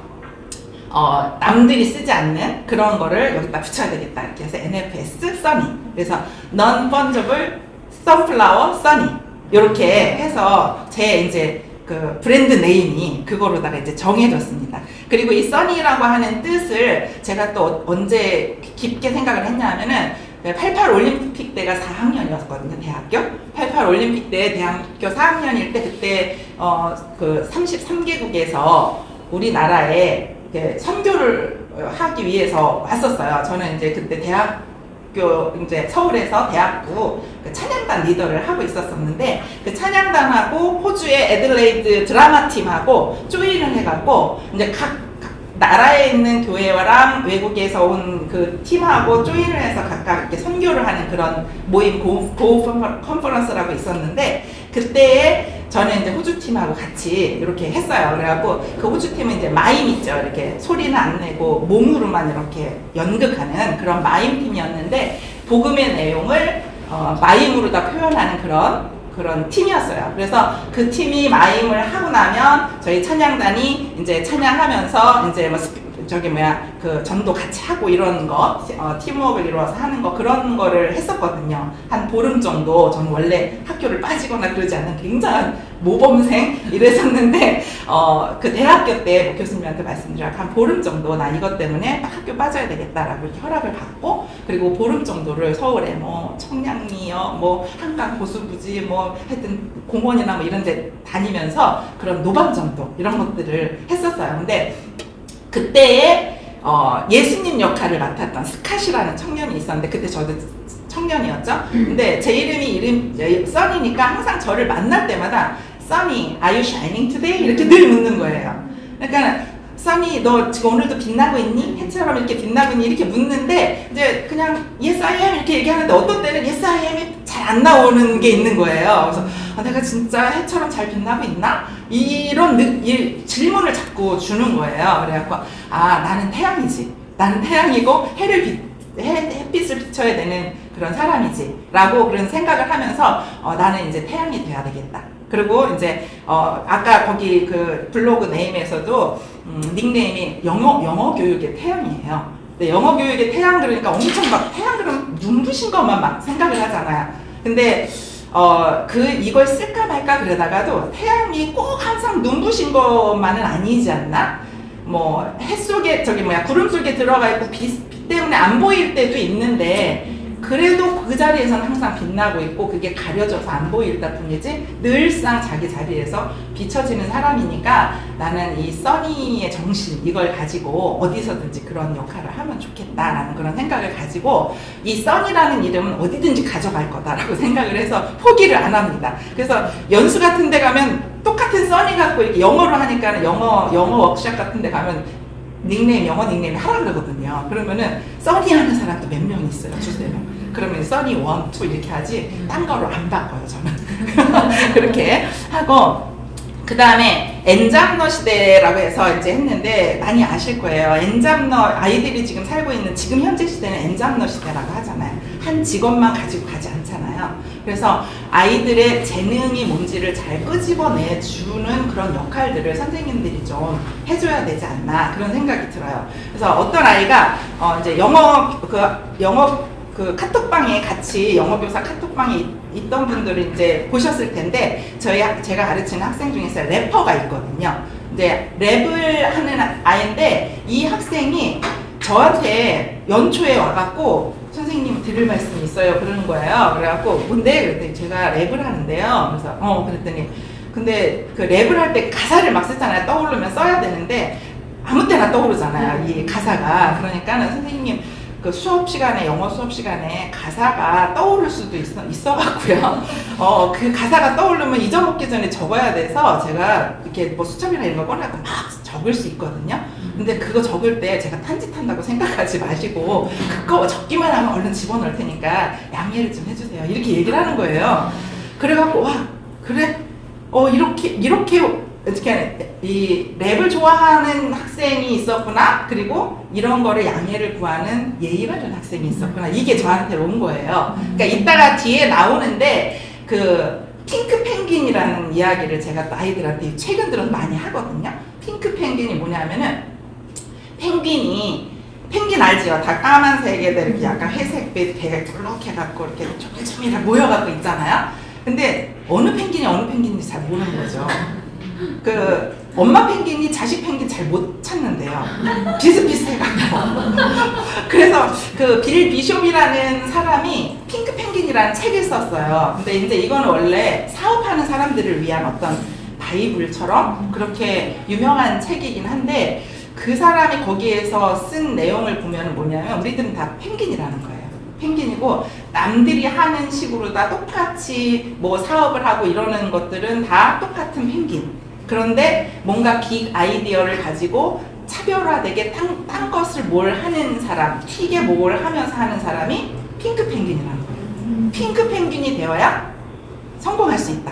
남들이 쓰지 않는 그런 거를 여기다 붙여야 되겠다. 이렇게 해서 NFS 써니. 그래서 Non-Fungible Sunflower Sunny. 이렇게 해서 제 이제 그 브랜드 네임이 그거로다가 이제 정해졌습니다. 그리고 이 써니라고 하는 뜻을 제가 또 언제 깊게 생각을 했냐면은, 88 올림픽 때가 4학년이었거든요, 대학교. 88 올림픽 때 대학교 4학년일 때, 그때 그 33개국에서 우리나라에 선교를 하기 위해서 왔었어요. 저는 이제 그때 이제 서울에서 대학부 그 찬양단 리더를 하고 있었었는데, 그 찬양단하고 호주의 애들레이드 드라마 팀하고 조인을 해갖고 이제 각 나라에 있는 교회랑 외국에서 온 그 팀하고 조인을 해서 각각 이렇게 선교를 하는 그런 모임, 고 컨퍼런스라고 있었는데, 그때에 저는 이제 호주 팀하고 같이 이렇게 했어요. 그래갖고 그 호주 팀은 이제 마임 있죠. 이렇게 소리는 안 내고 몸으로만 이렇게 연극하는 그런 마임 팀이었는데, 복음의 내용을 마임으로 다 표현하는 그런 팀이었어요. 그래서 그 팀이 마임을 하고 나면 저희 찬양단이 이제 찬양하면서 이제 뭐 그 전도 같이 하고 이런 거, 팀워크를 이루어서 하는 거, 그런 거를 했었거든요. 한 보름 정도. 저는 원래 학교를 빠지거나 그러지 않는 굉장한 모범생 이랬었는데, 그 대학교 때 뭐 교수님한테 말씀드려 한 보름 정도 나 이것 때문에 학교 빠져야 되겠다라고 이렇게 허락을 받고, 그리고 보름 정도를 서울에 뭐 청량리요, 뭐 한강 고수부지, 뭐 하여튼 공원이나 뭐 이런 데 다니면서 그런 노방 정도 이런 것들을 했었어요. 근데 그때에 예수님 역할을 맡았던 스캇이라는 청년이 있었는데, 그때 저도 청년이었죠. 근데 제 이름이 써니니까 항상 저를 만날 때마다 써니, are you shining today? 이렇게 늘 묻는 거예요. 그러니까 써니, 너 지금 오늘도 빛나고 있니? 해처럼 이렇게 빛나고 있니? 이렇게 묻는데, 이제 그냥 yes I am 이렇게 얘기하는데, 어떤 때는 yes I am이 잘 안 나오는 게 있는 거예요. 그래서 내가 진짜 해처럼 잘 빛나고 있나? 이런 질문을 자꾸 주는 거예요. 그래갖고 나는 태양이지. 나는 태양이고 햇빛을 비춰야 되는 그런 사람이지 라고 그런 생각을 하면서 나는 이제 태양이 돼야 되겠다. 그리고 이제 아까 거기 그 블로그 네임에서도 닉네임이 영어 교육의 태양이에요. 근데 영어 교육의 태양 그러니까 엄청 막 태양 그러면 눈부신 것만 막 생각을 하잖아요. 근데 이걸 쓸까 말까 그러다가도 태양이 꼭 항상 눈부신 것만은 아니지 않나? 뭐 해 속에 구름 속에 들어가 있고 빛 때문에 안 보일 때도 있는데 그래도 그 자리에서는 항상 빛나고 있고 그게 가려져서 안 보일 뿐이지 늘상 자기 자리에서 비춰지는 사람이니까 나는 이 써니의 정신 이걸 가지고 어디서든지 그런 역할을 하면 좋겠다라는 그런 생각을 가지고 이 써니라는 이름은 어디든지 가져갈 거다라고 생각을 해서 포기를 안 합니다. 그래서 연수 같은 데 가면 똑같은 써니 갖고 이렇게 영어로 하니까 영어 워크샵 같은 데 가면 영어 닉네임 하라 그러거든요. 그러면은 써니 하는 사람도 몇 명 있어요. 주세요. 그러면 써니 1, 2 이렇게 하지 딴 거로 안 바꿔요 저는. 그렇게 하고 그 다음에 엔잡너 시대라고 해서 이제 했는데 많이 아실 거예요. 엔잡너 아이들이 지금 살고 있는 지금 현재 시대는 엔잡너 시대라고 하잖아요. 한 직업만 가지고 가지 않잖아요. 그래서 아이들의 재능이 뭔지를 잘 끄집어내 주는 그런 역할들을 선생님들이 좀 해줘야 되지 않나 그런 생각이 들어요. 그래서 어떤 아이가 이제 영어 그 카톡방에 같이 영어교사 카톡방에 있던 분들은 이제 보셨을 텐데 제가 가르치는 학생 중에서 래퍼가 있거든요. 이제 랩을 하는 아이인데 이 학생이 저한테 연초에 와갖고 선생님 드릴 말씀이 있어요 그러는 거예요. 그래갖고 뭔데? 그랬더니 제가 랩을 하는데요. 그래서 그랬더니 근데 그 랩을 할 때 가사를 막 쓰잖아요. 떠오르면 써야 되는데 아무 때나 떠오르잖아요 이 가사가. 그러니까는 선생님 그 수업 시간에 영어 수업 시간에 가사가 떠오를 수도 있어갖고요. 그 가사가 떠오르면 잊어먹기 전에 적어야 돼서 제가 이렇게 뭐 수첩이나 이런 거 꺼내고 막 적을 수 있거든요. 근데 그거 적을 때 제가 딴짓한다고 생각하지 마시고 그거 적기만 하면 얼른 집어넣을 테니까 양해를 좀 해주세요. 이렇게 얘기를 하는 거예요. 그래갖고 와 그래 이렇게 이 랩을 좋아하는 학생이 있었구나. 그리고 이런 거를 양해를 구하는 예의 바른 학생이 있었구나. 이게 저한테 온 거예요. 그러니까 이따가 뒤에 나오는데 그 핑크 펭귄이라는 이야기를 제가 또 아이들한테 최근 들어서 많이 하거든요. 핑크 펭귄이 뭐냐면은 펭귄 알지요? 다 까만색에 이렇게 약간 회색빛 배가 뿔룩해갖고 이렇게 조밀조밀하게 모여갖고 있잖아요. 근데 어느 펭귄인지 잘 모르는 거죠. 그 엄마 펭귄이 자식 펭귄 잘 못 찾는데요. 비슷비슷해갖고. 그래서 그 빌 비숍이라는 사람이 핑크 펭귄이라는 책을 썼어요. 근데 이제 이거는 원래 사업하는 사람들을 위한 어떤 바이블처럼 그렇게 유명한 책이긴 한데 그 사람이 거기에서 쓴 내용을 보면 뭐냐면 우리들은 다 펭귄이라는 거예요. 펭귄이고 남들이 하는 식으로 다 똑같이 뭐 사업을 하고 이러는 것들은 다 똑같은 펭귄. 그런데 뭔가 빅 아이디어를 가지고 차별화되게 딴 것을 뭘 하는 사람, 튀게 뭘 하면서 하는 사람이 핑크 펭귄이라는 거예요. 핑크 펭귄이 되어야 성공할 수 있다.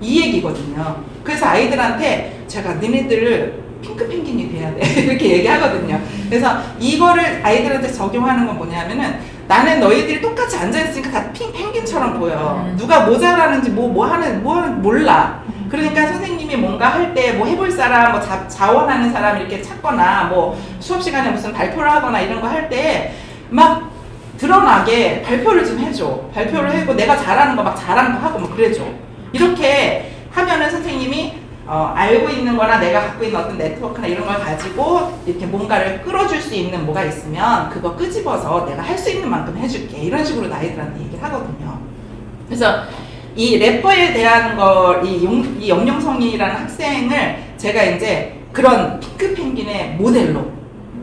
이 얘기거든요. 그래서 아이들한테 제가 너네들을 핑크 펭귄이 돼야 돼. 이렇게 얘기하거든요. 그래서 이거를 아이들한테 적용하는 건 뭐냐면은 나는 너희들이 똑같이 앉아있으니까 다 펭귄처럼 보여. 누가 뭐 잘하는지 뭐 하는 몰라. 그러니까 선생님이 뭔가 할 때 뭐 해볼 사람, 뭐 자원하는 사람 이렇게 찾거나 뭐 수업 시간에 무슨 발표를 하거나 이런 거 할 때 막 드러나게 발표를 좀 해줘. 발표를 하고 내가 잘하는 거 막 자랑도 하고 뭐 그래줘. 이렇게 하면은 선생님이 알고 있는 거나 내가 갖고 있는 어떤 네트워크나 이런 걸 가지고 이렇게 뭔가를 끌어줄 수 있는 뭐가 있으면 그거 끄집어서 내가 할 수 있는 만큼 해줄게. 이런 식으로 아이들한테 얘기를 하거든요. 그래서 이 래퍼에 대한 이 영영성이라는 학생을 제가 이제 그런 핑크 펭귄의 모델로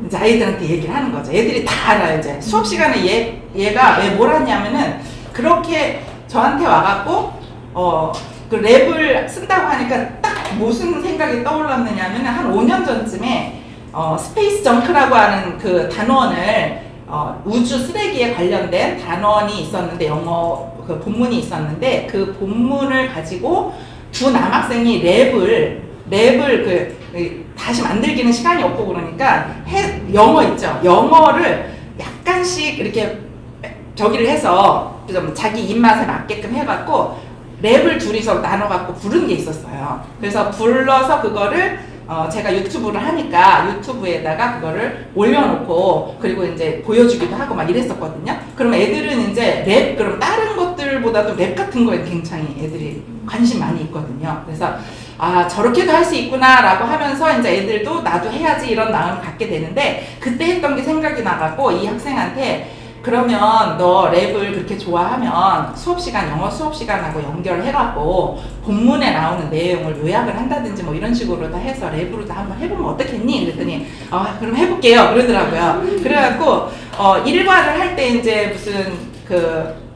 이제 아이들한테 얘기를 하는 거죠. 애들이 다 알아요. 이제 수업 시간에 얘가 왜 뭘 하냐면은 그렇게 저한테 와갖고 그 랩을 쓴다고 하니까 딱 무슨 생각이 떠올랐느냐면 한 5년 전쯤에 스페이스 정크라고 하는 그 단원을 우주 쓰레기에 관련된 단원이 있었는데 영어 그 본문이 있었는데 그 본문을 가지고 두 남학생이 랩을 다시 만들기는 시간이 없고 그러니까 영어 있죠. 영어를 약간씩 이렇게 저기를 해서 좀 자기 입맛에 맞게끔 해갖고 랩을 둘이서 나눠갖고 부른 게 있었어요. 그래서 불러서 그거를 제가 유튜브를 하니까 유튜브에다가 그거를 올려놓고 그리고 이제 보여주기도 하고 막 이랬었거든요. 그럼 애들은 이제 랩, 그럼 다른 것들보다도 랩 같은 거에 굉장히 애들이 관심 많이 있거든요. 그래서 아, 저렇게도 할 수 있구나 라고 하면서 이제 애들도 나도 해야지 이런 마음을 갖게 되는데, 그때 했던 게 생각이 나갖고 이 학생한테 그러면 너 랩을 그렇게 좋아하면 수업시간, 영어 수업시간하고 연결해갖고 본문에 나오는 내용을 요약을 한다든지 뭐 이런 식으로 다 해서 랩으로 다 한번 해보면 어떻겠니? 그랬더니 그럼 해볼게요 그러더라고요. 그래갖고 일과를 할 때 이제 무슨 그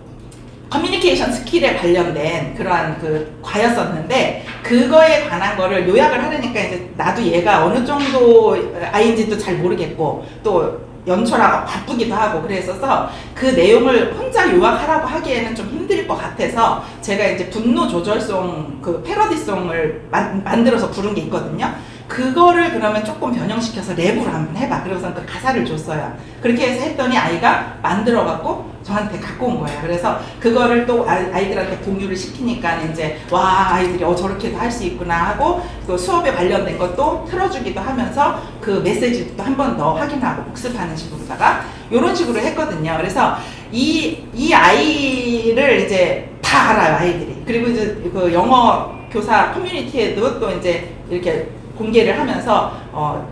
커뮤니케이션 스킬에 관련된 그러한 그 과였었는데, 그거에 관한 거를 요약을 하려니까 이제 나도 얘가 어느 정도 아이인지도 잘 모르겠고 또 연초라고 바쁘기도 하고 그랬어서 그 내용을 혼자 요약하라고 하기에는 좀 힘들 것 같아서 제가 이제 분노 조절송, 그 패러디송을 만들어서 부른 게 있거든요. 그거를 그러면 조금 변형시켜서 랩으로 한번 해봐. 그래서 그 가사를 줬어요. 그렇게 해서 했더니 아이가 만들어갖고 저한테 갖고 온 거예요. 그래서 그거를 또 아이들한테 공유를 시키니까 이제 와, 아이들이 저렇게도 할 수 있구나 하고 또 수업에 관련된 것도 틀어주기도 하면서 그 메시지도 한 번 더 확인하고 복습하는 식으로다가 이런 식으로 했거든요. 그래서 이 아이를 이제 다 알아요, 아이들이. 그리고 이제 그 영어 교사 커뮤니티에도 또 이제 이렇게 공개를 하면서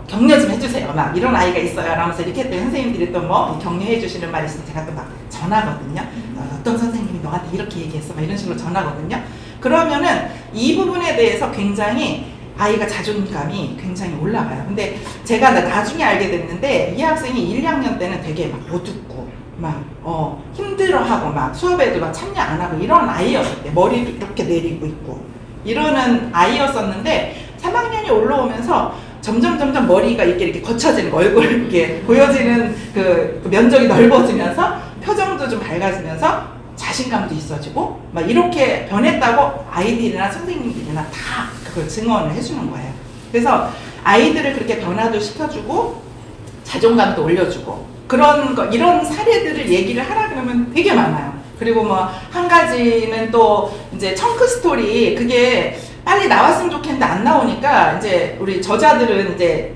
격려 좀 해주세요. 막 이런 아이가 있어요. 라면서 이렇게 했더니 선생님들이 또 뭐 격려해 주시는 말이 있으면 제가 또 막 전하거든요. 어떤 선생님이 너한테 이렇게 얘기했어. 막 이런 식으로 전하거든요. 그러면은 이 부분에 대해서 굉장히 아이가 자존감이 굉장히 올라가요. 근데 제가 나중에 알게 됐는데 이 학생이 1, 2학년 때는 되게 막 어둡고 막 힘들어하고 막 수업에도 막 참여 안 하고 이런 아이였을 때, 머리도 이렇게 내리고 있고 이러는 아이였었는데 3학년이 올라오면서 점점 머리가 이렇게 거쳐지는 거, 얼굴 이렇게 보여지는 그 면적이 넓어지면서 표정도 좀 밝아지면서 자신감도 있어지고 막 이렇게 변했다고 아이들이나 선생님들이나 다 그걸 증언을 해주는 거예요. 그래서 아이들을 그렇게 변화도 시켜주고 자존감도 올려주고 그런 거, 이런 사례들을 얘기를 하라 그러면 되게 많아요. 그리고 뭐 한 가지는 또 이제 청크 스토리, 그게 빨리 나왔으면 좋겠는데 안 나오니까 이제 우리 저자들은 이제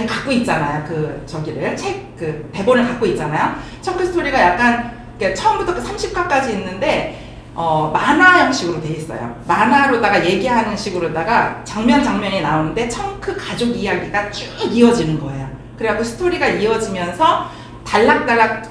갖고 있잖아요. 그 저기를 그 대본을 갖고 있잖아요. 청크 스토리가 약간 처음부터 그 30화까지 있는데 만화 형식으로 돼 있어요. 만화로다가 얘기하는 식으로다가 장면이 나오는데 청크 가족 이야기가 쭉 이어지는 거예요. 그래갖고 스토리가 이어지면서 단락단락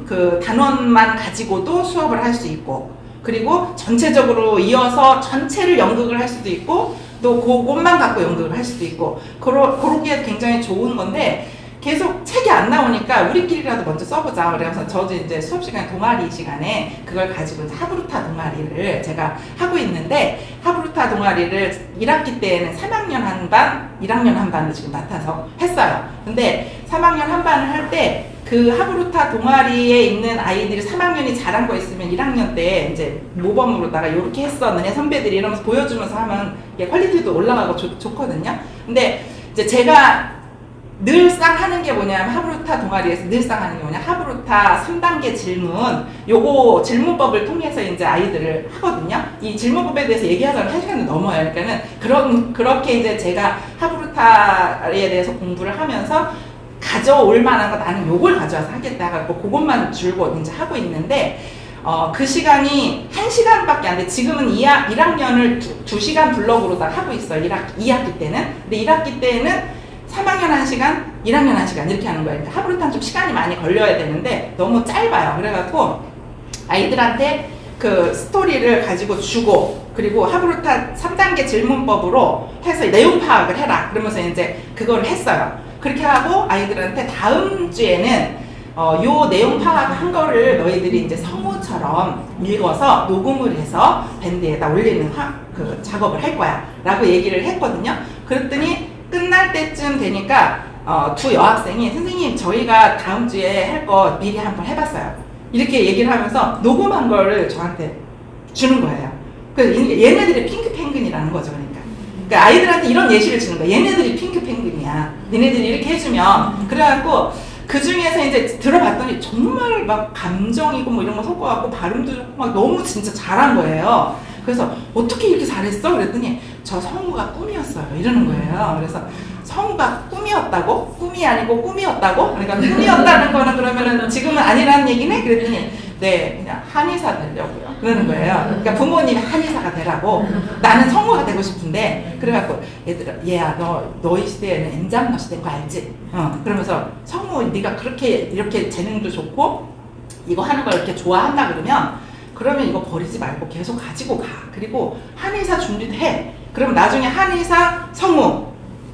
그 단원만 가지고도 수업을 할 수 있고, 그리고 전체적으로 이어서 전체를 연극을 할 수도 있고, 또 그것만 갖고 연극을 할 수도 있고, 그러기에 굉장히 좋은 건데 계속 책이 안 나오니까 우리끼리라도 먼저 써보자. 그래서 저도 이제 수업 시간 동아리 시간에 그걸 가지고 이제 하브루타 동아리를 제가 하고 있는데, 하브루타 동아리를 1학기 때에는 3학년 한 반, 1학년 한 반을 지금 맡아서 했어요. 근데 3학년 한 반을 할 때 그 하브루타 동아리에 있는 아이들이 3학년이 잘한 거 있으면 1학년 때 이제 모범으로다가 이렇게 했어, 너네 선배들이 이러면서 보여주면서 하면 퀄리티도 올라가고 좋거든요. 근데 이제 제가 늘상 하는 게 뭐냐면, 하브루타 동아리에서 늘상 하는 게 뭐냐, 하브루타 3단계 질문, 요거 질문법을 통해서 이제 아이들을 하거든요. 이 질문법에 대해서 얘기하자면 1시간도 넘어요. 그러니까는 그렇게 이제 제가 하브루타에 대해서 공부를 하면서 가져올 만한 거, 나는 요걸 가져와서 하겠다 해갖고 그것만 줄곧 이제 하고 있는데, 그 시간이 1시간밖에 안 돼. 지금은 1학년을 2시간 블럭으로 다 하고 있어요. 2학기 때는. 근데 1학기 때는 3학년 1시간, 1학년 1시간 이렇게 하는 거예요. 그러니까 하브루타는 좀 시간이 많이 걸려야 되는데 너무 짧아요. 그래갖고 아이들한테 그 스토리를 가지고 주고, 그리고 하브루타 3단계 질문법으로 해서 내용 파악을 해라. 그러면서 이제 그걸 했어요. 그렇게 하고 아이들한테 다음 주에는 요 내용 파악한 거를 너희들이 이제 성우처럼 읽어서 녹음을 해서 밴드에다 올리는 그 작업을 할 거야 라고 얘기를 했거든요. 그랬더니 끝날 때쯤 되니까 두 여학생이 선생님, 저희가 다음 주에 할 거 미리 한번 해봤어요. 이렇게 얘기를 하면서 녹음한 거를 저한테 주는 거예요. 그래서 얘네들이 핑크 펭귄이라는 거죠. 그러니까 아이들한테 이런 예시를 주는 거야. 얘네들이 핑크 펭귄이야. 니네들이 이렇게 해주면. 그래갖고 그 중에서 이제 들어봤더니 정말 막 감정이고 뭐 이런 거 섞어갖고 발음도 좋고 막 너무 진짜 잘한 거예요. 그래서 어떻게 이렇게 잘했어? 그랬더니 저 성우가 꿈이었어요. 이러는 거예요. 그래서 성우가 꿈이었다고? 꿈이 아니고 꿈이었다고? 그러니까 꿈이었다는 거는 그러면은 지금은 아니라는 얘기네? 그랬더니 네, 그냥 한의사 되려고요. 그러는 거예요. 그러니까 부모님이 한의사가 되라고. 나는 성우가 되고 싶은데, 그래갖고 얘들아, 얘야, 너희 시대에는 엔장너 시대인 거 알지? 그러면서 성우 네가 그렇게 이렇게 재능도 좋고 이거 하는 걸 이렇게 좋아한다 그러면 이거 버리지 말고 계속 가지고 가. 그리고 한의사 준비도 해. 그럼 나중에 한의사 성우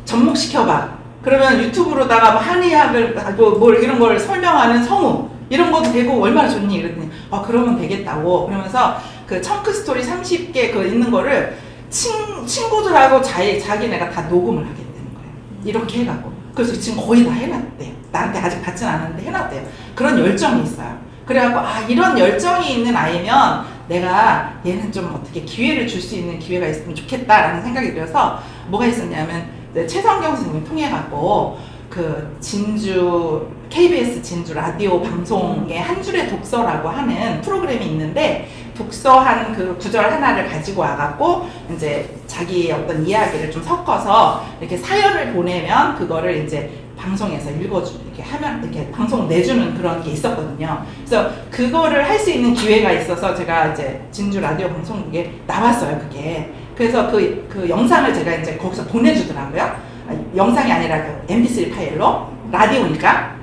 접목시켜봐. 그러면 유튜브로다가 뭐 한의학을 뭐 이런 걸 설명하는 성우 이런 것도 되고 얼마나 좋니? 그랬더니 그러면 되겠다고. 그러면서 그 청크 스토리 30개 그 있는 거를 친구들하고 자기네가 다 녹음을 하게 되는 거예요. 이렇게 해갖고. 그래서 지금 거의 다 해놨대요. 나한테 아직 받진 않았는데 해놨대요. 그런 열정이 있어요. 그래갖고 이런 열정이 있는 아이면 내가 얘는 좀 어떻게 기회를 줄 수 있는 기회가 있으면 좋겠다라는 생각이 들어서 뭐가 있었냐면 최성경 선생님 통해갖고 그 진주 KBS 진주 라디오 방송의 한 줄의 독서라고 하는 프로그램이 있는데 독서한 그 구절 하나를 가지고 와갖고 이제 자기의 어떤 이야기를 좀 섞어서 이렇게 사연을 보내면 그거를 이제 방송에서 이렇게 하면 이렇게 방송 내주는 그런 게 있었거든요. 그래서 그거를 할 수 있는 기회가 있어서 제가 이제 진주 라디오 방송국에 나왔어요, 그게. 그래서 그 영상을 제가 이제 거기서 보내주더라고요. 영상이 아니라 그 mp3 파일로 라디오니까.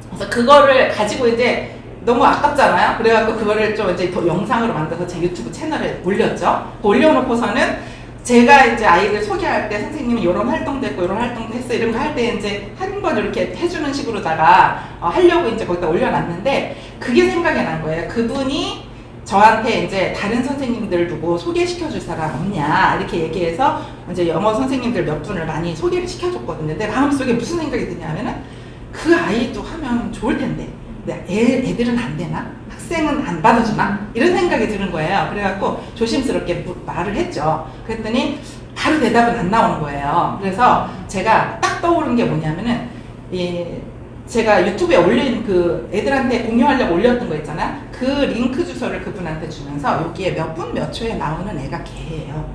그래서 그거를 가지고 이제 너무 아깝잖아요. 그래갖고 그거를 좀 이제 더 영상으로 만들어서 제 유튜브 채널에 올렸죠. 올려놓고서는 제가 이제 아이들 소개할 때 선생님이 이런 활동도 했고 이런 활동도 했어 이런 거 할 때 이제 한 번 이렇게 해주는 식으로다가 하려고 이제 거기다 올려놨는데 그게 생각이 난 거예요. 그분이 저한테 이제 다른 선생님들 두고 소개시켜줄 사람 없냐 이렇게 얘기해서 이제 영어 선생님들 몇 분을 많이 소개를 시켜줬거든요. 근데 마음속에 무슨 생각이 드냐면은 그 아이도 하면 좋을 텐데 애들은 안 되나? 학생은 안 받아주나? 이런 생각이 드는 거예요. 그래갖고 조심스럽게 말을 했죠. 그랬더니 바로 대답은 안 나오는 거예요. 그래서 제가 딱 떠오른 게 뭐냐면은 제가 유튜브에 올린 그 애들한테 공유하려고 올렸던 거 있잖아요. 그 링크 주소를 그분한테 주면서 여기에 몇 분 몇 초에 나오는 애가 걔예요.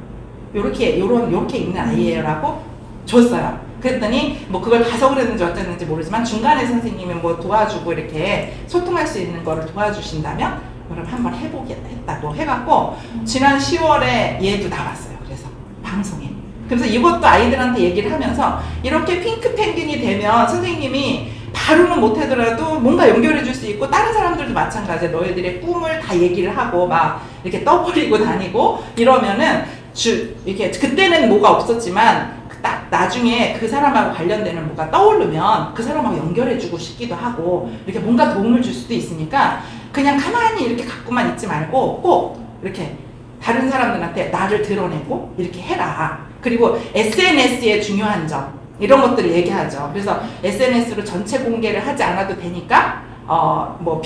요렇게 있는 아이예요라고 줬어요. 그랬더니 뭐 그걸 봐서 그랬는지 어쨌는지 모르지만 중간에 선생님이 뭐 도와주고 이렇게 소통할 수 있는 거를 도와주신다면 그럼 한번 해보겠다고 해갖고 지난 10월에 얘도 나왔어요. 그래서 방송에. 그래서 이것도 아이들한테 얘기를 하면서 이렇게 핑크 펭귄이 되면 선생님이 바로는 못하더라도 뭔가 연결해 줄 수 있고 다른 사람들도 마찬가지야. 너희들의 꿈을 다 얘기를 하고 막 이렇게 떠버리고 다니고 이러면은 이렇게 그때는 뭐가 없었지만 딱 나중에 그 사람하고 관련되는 뭐가 떠오르면 그 사람하고 연결해주고 싶기도 하고 이렇게 뭔가 도움을 줄 수도 있으니까 그냥 가만히 이렇게 갖고만 있지 말고 꼭 이렇게 다른 사람들한테 나를 드러내고 이렇게 해라. 그리고 SNS의 중요한 점 이런 것들을 얘기하죠. 그래서 SNS로 전체 공개를 하지 않아도 되니까 뭐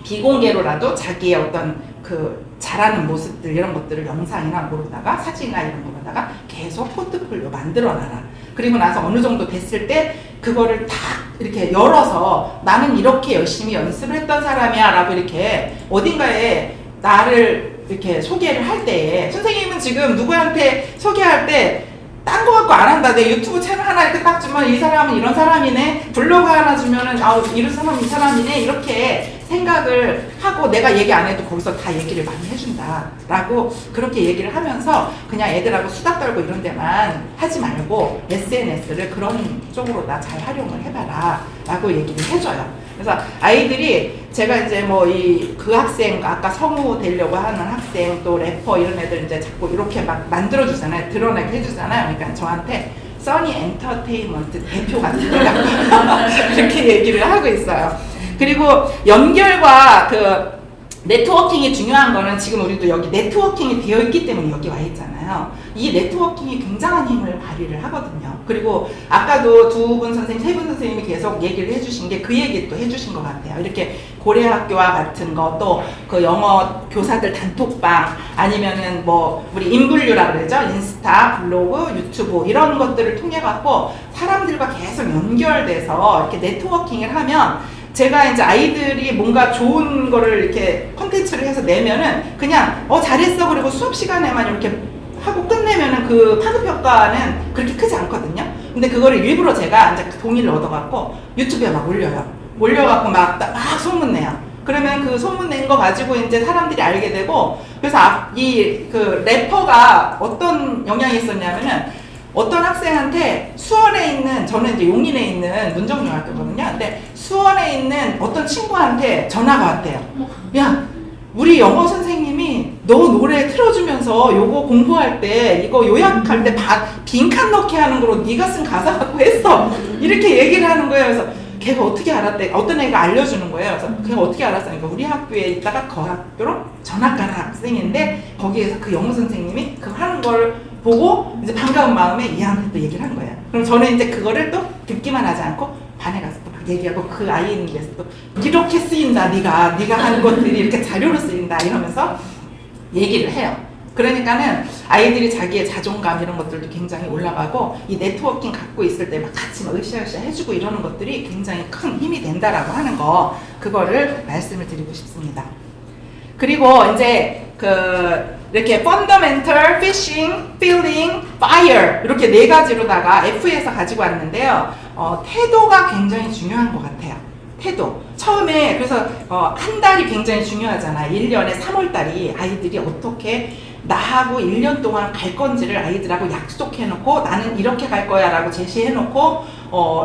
비공개로라도 자기의 어떤 그 잘하는 모습들 이런 것들을 영상이나 뭐로다가 사진이나 이런 거로다가 계속 포트폴리오 만들어놔라. 그리고 나서 어느 정도 됐을 때 그거를 다 이렇게 열어서 나는 이렇게 열심히 연습을 했던 사람이야 라고 이렇게 어딘가에 나를 이렇게 소개를 할 때에 선생님은 지금 누구한테 소개할 때 딴 거 갖고 안 한다. 내 유튜브 채널 하나 이렇게 딱 주면 이 사람은 이런 사람이네. 블로그 하나 주면은 이런 사람 이 사람이네. 이렇게 생각을 하고 내가 얘기 안 해도 거기서 다 얘기를 많이 해준다. 라고 그렇게 얘기를 하면서 그냥 애들하고 수다 떨고 이런 데만 하지 말고 SNS를 그런 쪽으로 나 잘 활용을 해봐라. 라고 얘기를 해줘요. 그래서 아이들이 제가 이제 뭐 그 학생 아까 성우 되려고 하는 학생 또 래퍼 이런 애들 이제 자꾸 이렇게 막 만들어주잖아요. 드러내게 해주잖아요. 그러니까 저한테 써니 엔터테인먼트 대표 같은 거라고 이렇게 얘기를 하고 있어요. 그리고 연결과 그 네트워킹이 중요한 거는 지금 우리도 여기 네트워킹이 되어 있기 때문에 여기 와 있잖아요. 이 네트워킹이 굉장한 힘을 발휘를 하거든요. 그리고 아까도 두 분 선생님, 세 분 선생님이 계속 얘기를 해주신 게 그 얘기 또 해주신 것 같아요. 이렇게 고래학교와 같은 거, 또 그 영어 교사들 단톡방, 아니면은 뭐 우리 인블류라 그러죠. 인스타, 블로그, 유튜브 이런 것들을 통해 갖고 사람들과 계속 연결돼서 이렇게 네트워킹을 하면, 제가 이제 아이들이 뭔가 좋은 거를 이렇게 콘텐츠를 해서 내면은 그냥 잘했어 그리고 수업 시간에만 이렇게 하고 끝내면은 그 파급 효과는 그렇게 크지 않거든요. 근데 그거를 일부러 제가 이제 동의를 얻어갖고 유튜브에 막 올려요. 올려갖고 막 소문내요. 그러면 그 소문낸 거 가지고 이제 사람들이 알게 되고, 그래서 이 그 래퍼가 어떤 영향이 있었냐면은, 어떤 학생한테 수원에 있는, 저는 이제 용인에 있는 문정중학교거든요. 근데 수원에 있는 어떤 친구한테 전화가 왔대요. 야, 우리 영어 선생님이 너 노래 틀어주면서 요거 공부할 때, 이거 요약할 때 빈칸 넣게 하는 거로 네가 쓴 가사 갖고 했어. 이렇게 얘기를 하는 거예요. 그래서 걔가 어떻게 알았대? 어떤 애가 알려주는 거예요. 그래서 걔가 어떻게 알았어? 그러니까 우리 학교에 있다가 그 학교로 전학 가는 학생인데, 거기에서 그 영어 선생님이 그거 하는 걸 보고 이제 반가운 마음에 얘한테 또 얘기를 한 거예요. 그럼 저는 이제 그거를 또 듣기만 하지 않고 반에 가서 또 막 얘기하고, 그 아이는 그래서 또 이렇게 쓰인다, 네가 하는 것들이 이렇게 자료로 쓰인다 이러면서 얘기를 해요. 그러니까는 아이들이 자기의 자존감 이런 것들도 굉장히 올라가고, 이 네트워킹 갖고 있을 때 막 같이 막 으쌰으쌰 해주고 이러는 것들이 굉장히 큰 힘이 된다라고 하는 거, 그거를 말씀을 드리고 싶습니다. 그리고 이제 이렇게 fundamental, fishing, feeling, fire 이렇게 네 가지로다가 F에서 가지고 왔는데요. 태도가 굉장히 중요한 것 같아요. 태도. 처음에 그래서 한 달이 굉장히 중요하잖아요. 1년에 3월 달이 아이들이 어떻게 나하고 1년 동안 갈 건지를 아이들하고 약속해놓고, 나는 이렇게 갈 거야 라고 제시해놓고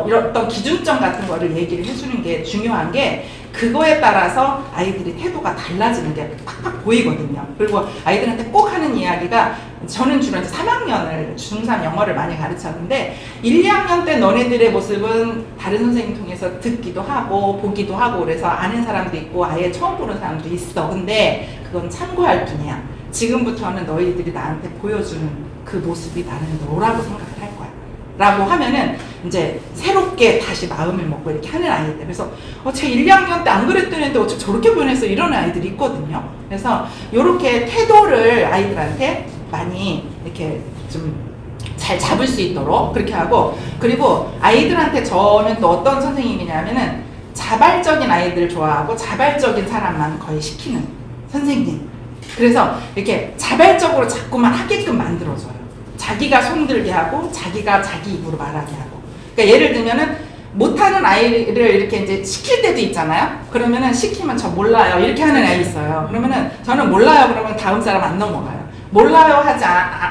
이런 어떤 기준점 같은 거를 얘기를 해주는 게 중요한 게, 그거에 따라서 아이들이 태도가 달라지는 게 팍팍 보이거든요. 그리고 아이들한테 꼭 하는 이야기가, 저는 주로 이제 3학년을 중3 영어를 많이 가르쳤는데, 1, 2학년 때 너네들의 모습은 다른 선생님 통해서 듣기도 하고 보기도 하고 그래서 아는 사람도 있고 아예 처음 보는 사람도 있어. 근데 그건 참고할 뿐이야. 지금부터는 너희들이 나한테 보여주는 그 모습이 나는 너라고 생각을 할 거야 라고 하면은 이제 새롭게 다시 마음을 먹고 이렇게 하는 아이들. 그래서 제 1, 2학년 때 안 그랬던 애인데 어째 저렇게 변했어 이런 아이들이 있거든요. 그래서 이렇게 태도를 아이들한테 많이 이렇게 좀 잘 잡을 수 있도록 그렇게 하고, 그리고 아이들한테 저는 또 어떤 선생님이냐면은 자발적인 아이들을 좋아하고 자발적인 사람만 거의 시키는 선생님. 그래서 이렇게 자발적으로 자꾸만 하게끔 만들어줘요. 자기가 손들게 하고 자기가 자기 입으로 말하게 하고. 그러니까 예를 들면은 못하는 아이를 이렇게 이제 시킬 때도 있잖아요. 그러면은 시키면 저 몰라요 이렇게 하는 아이 있어요. 그러면은 저는 몰라요 그러면 다음 사람 안 넘어가요. 몰라요 하지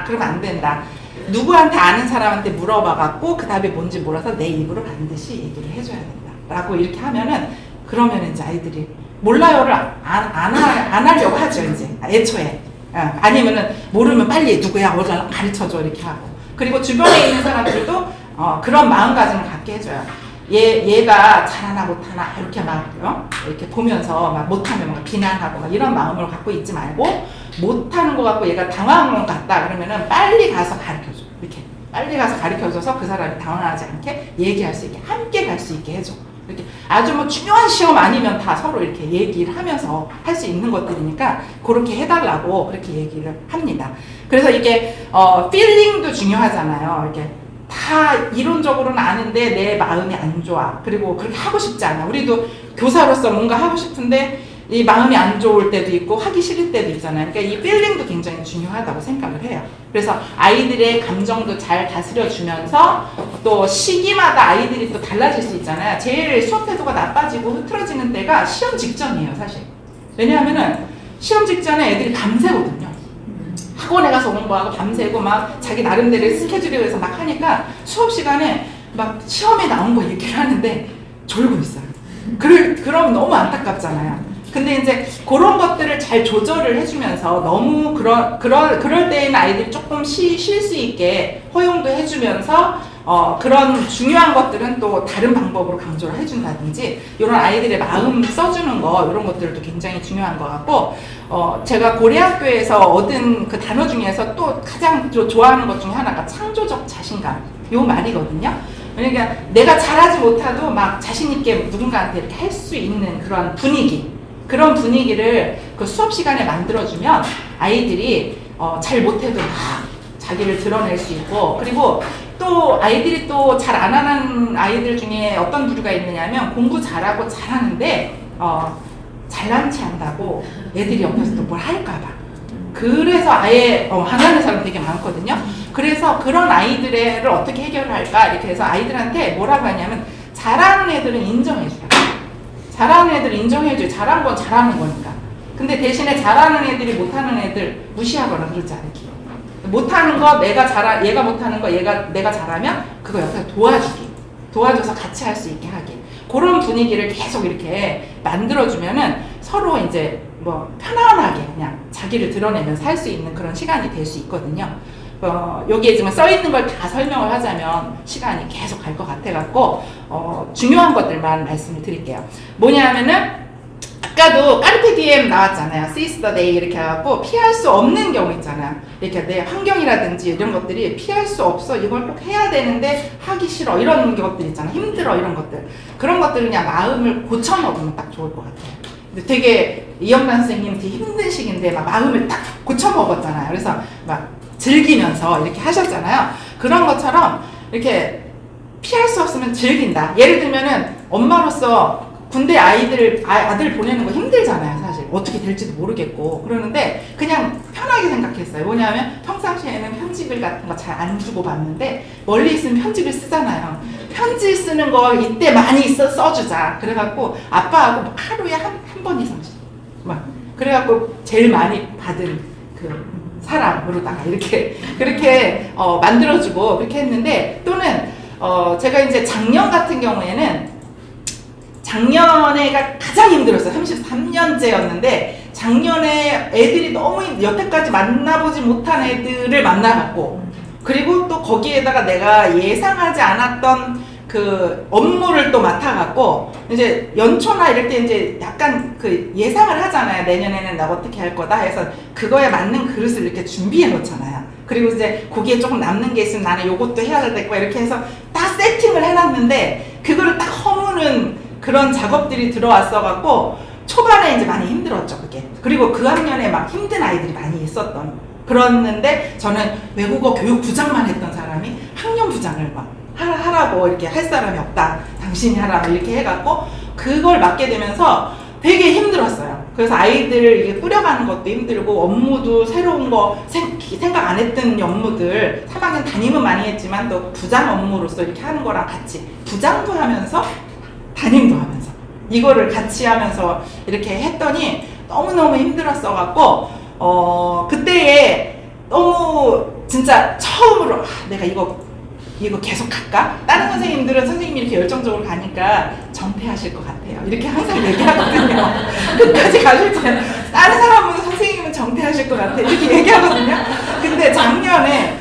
그러면 안 된다. 누구한테 아는 사람한테 물어봐 갖고 그 답이 뭔지 몰라서 내 입으로 반드시 얘기를 해줘야 된다 라고 이렇게 하면은, 그러면 이제 아이들이 몰라요를 안 하려고 하죠 이제 애초에. 아니면은 모르면 빨리 누구야 어디서 가르쳐줘 이렇게 하고. 그리고 주변에 있는 사람들도 그런 마음가짐을 갖게 해줘요. 얘가 잘하나 못하나 이렇게 막 이렇게 보면서 막 못하면 막 비난하고 막 이런 마음을 갖고 있지 말고, 못하는 거 갖고 얘가 당황한 것 같다 그러면은 빨리 가서 가르쳐줘. 이렇게 빨리 가서 가르쳐줘서 그 사람이 당황하지 않게 얘기할 수 있게, 함께 갈 수 있게 해줘. 이렇게 아주 뭐 중요한 시험 아니면 다 서로 이렇게 얘기를 하면서 할 수 있는 것들이니까 그렇게 해달라고 그렇게 얘기를 합니다. 그래서 이게 feeling도 중요하잖아요. 이렇게 다 이론적으로는 아는데 내 마음이 안 좋아. 그리고 그렇게 하고 싶지 않아. 우리도 교사로서 뭔가 하고 싶은데 이 마음이 안 좋을 때도 있고 하기 싫을 때도 있잖아요. 그러니까 이 필링도 굉장히 중요하다고 생각을 해요. 그래서 아이들의 감정도 잘 다스려주면서, 또 시기마다 아이들이 또 달라질 수 있잖아요. 제일 수업 태도가 나빠지고 흐트러지는 때가 시험 직전이에요 사실. 왜냐하면은 시험 직전에 애들이 밤새거든요. 학원에 가서 공부하고 밤새고 막 자기 나름대로 스케줄에 서 막 하니까 수업 시간에 막 시험에 나온 거 얘기를 하는데 졸고 있어요. 그럼 너무 안타깝잖아요. 근데 이제 그런 것들을 잘 조절을 해주면서, 너무 그럴 때에는 아이들이 조금 쉴 수 있게 허용도 해주면서 그런 중요한 것들은 또 다른 방법으로 강조를 해준다든지 이런 아이들의 마음 써주는 거 이런 것들도 굉장히 중요한 것 같고 제가 고려학교에서 얻은 그 단어 중에서 또 가장 좋아하는 것 중에 하나가 창조적 자신감 요 말이거든요. 그러니까 내가 잘하지 못해도 막 자신 있게 누군가한테 이렇게 할 수 있는 그런 분위기 그런 분위기를 그 수업 시간에 만들어주면 아이들이 잘 못해도 막 자기를 드러낼 수 있고 그리고 또 아이들이 또 잘 안 하는 아이들 중에 어떤 부류가 있느냐면 공부 잘하고 잘하는데 잘난 체 한다고 애들이 옆에서 또 뭘 할까봐 그래서 아예 안 하는 사람 되게 많거든요. 그래서 그런 아이들을 어떻게 해결을 할까 이렇게 해서 아이들한테 뭐라고 하냐면 잘하는 애들은 인정해줘요. 잘하는 애들 인정해줘요. 잘한 건 잘하는 거니까. 근데 대신에 잘하는 애들이 못하는 애들 무시하거나 그러지 않기. 못하는 거 얘가 못하는 거 내가 잘하면 그거 옆에서 도와주기. 도와줘서 같이 할 수 있게 하기. 그런 분위기를 계속 이렇게 만들어주면은 서로 이제 뭐 편안하게 그냥 자기를 드러내면서 할 수 있는 그런 시간이 될 수 있거든요. 여기에 지금 써 있는 걸 다 설명을 하자면 시간이 계속 갈 것 같아갖고 중요한 것들만 말씀을 드릴게요. 뭐냐면은 아까도 까르페 디엠 나왔잖아요. Seize the day 이렇게 해갖고 피할 수 없는 경우 있잖아요. 이렇게 내 환경이라든지 이런 것들이 피할 수 없어 이걸 꼭 해야 되는데 하기 싫어 이런 것들 있잖아요. 힘들어 이런 것들 그런 것들은 그냥 마음을 고쳐 먹으면 딱 좋을 것 같아요. 근데 되게 이영란 선생님 되게 힘든 시기인데 막 마음을 딱 고쳐 먹었잖아요. 그래서 막 즐기면서 이렇게 하셨잖아요. 그런 것처럼 이렇게 피할 수 없으면 즐긴다. 예를 들면은 엄마로서 군대 아들 보내는 거 힘들잖아요, 사실. 어떻게 될지도 모르겠고. 그러는데 그냥 편하게 생각했어요. 뭐냐면 평상시에는 편지글 같은 거 잘 안 주고 봤는데 멀리 있으면 편지글 쓰잖아요. 편지 쓰는 거 이때 많이 써주자. 그래갖고 아빠하고 하루에 한 번 이상씩. 막. 그래갖고 제일 많이 받은 그 사람으로다가 그렇게 만들어주고 그렇게 했는데 또는 제가 이제 작년 같은 경우에는 작년에가 가장 힘들었어요. 33년째였는데 작년에 애들이 너무 여태까지 만나보지 못한 애들을 만나갖고 그리고 또 거기에다가 내가 예상하지 않았던 그 업무를 또 맡아갖고 이제 연초나 이럴 때 이제 약간 그 예상을 하잖아요. 내년에는 나 어떻게 할 거다 해서 그거에 맞는 그릇을 이렇게 준비해 놓잖아요. 그리고 이제 거기에 조금 남는 게 있으면 나는 요것도 해야 될 거야 이렇게 해서 딱 세팅을 해놨는데 그거를 딱 허무는 그런 작업들이 들어왔어갖고 초반에 이제 많이 힘들었죠 그게. 그리고 그 학년에 막 힘든 아이들이 많이 있었던 그랬는데 저는 외국어 교육부장만 했던 사람이 학년부장을 막 하라고 이렇게 할 사람이 없다. 당신이 하라고 이렇게 해갖고 그걸 맡게 되면서 되게 힘들었어요. 그래서 아이들 이게 뿌려가는 것도 힘들고 업무도 새로운 거 생각 안 했던 업무들 3학년 담임은 많이 했지만 또 부장 업무로서 이렇게 하는 거랑 같이 부장도 하면서 담임도 하면서 이거를 같이 하면서 이렇게 했더니 너무너무 힘들었어갖고 그때에 너무 진짜 처음으로 내가 이거 계속 갈까? 다른 선생님들은 선생님이 이렇게 열정적으로 가니까 정퇴하실 것 같아요. 이렇게 항상 얘기하거든요. 끝까지 가실 때 다른 사람은 선생님은 정퇴하실 것 같아. 이렇게 얘기하거든요. 근데 작년에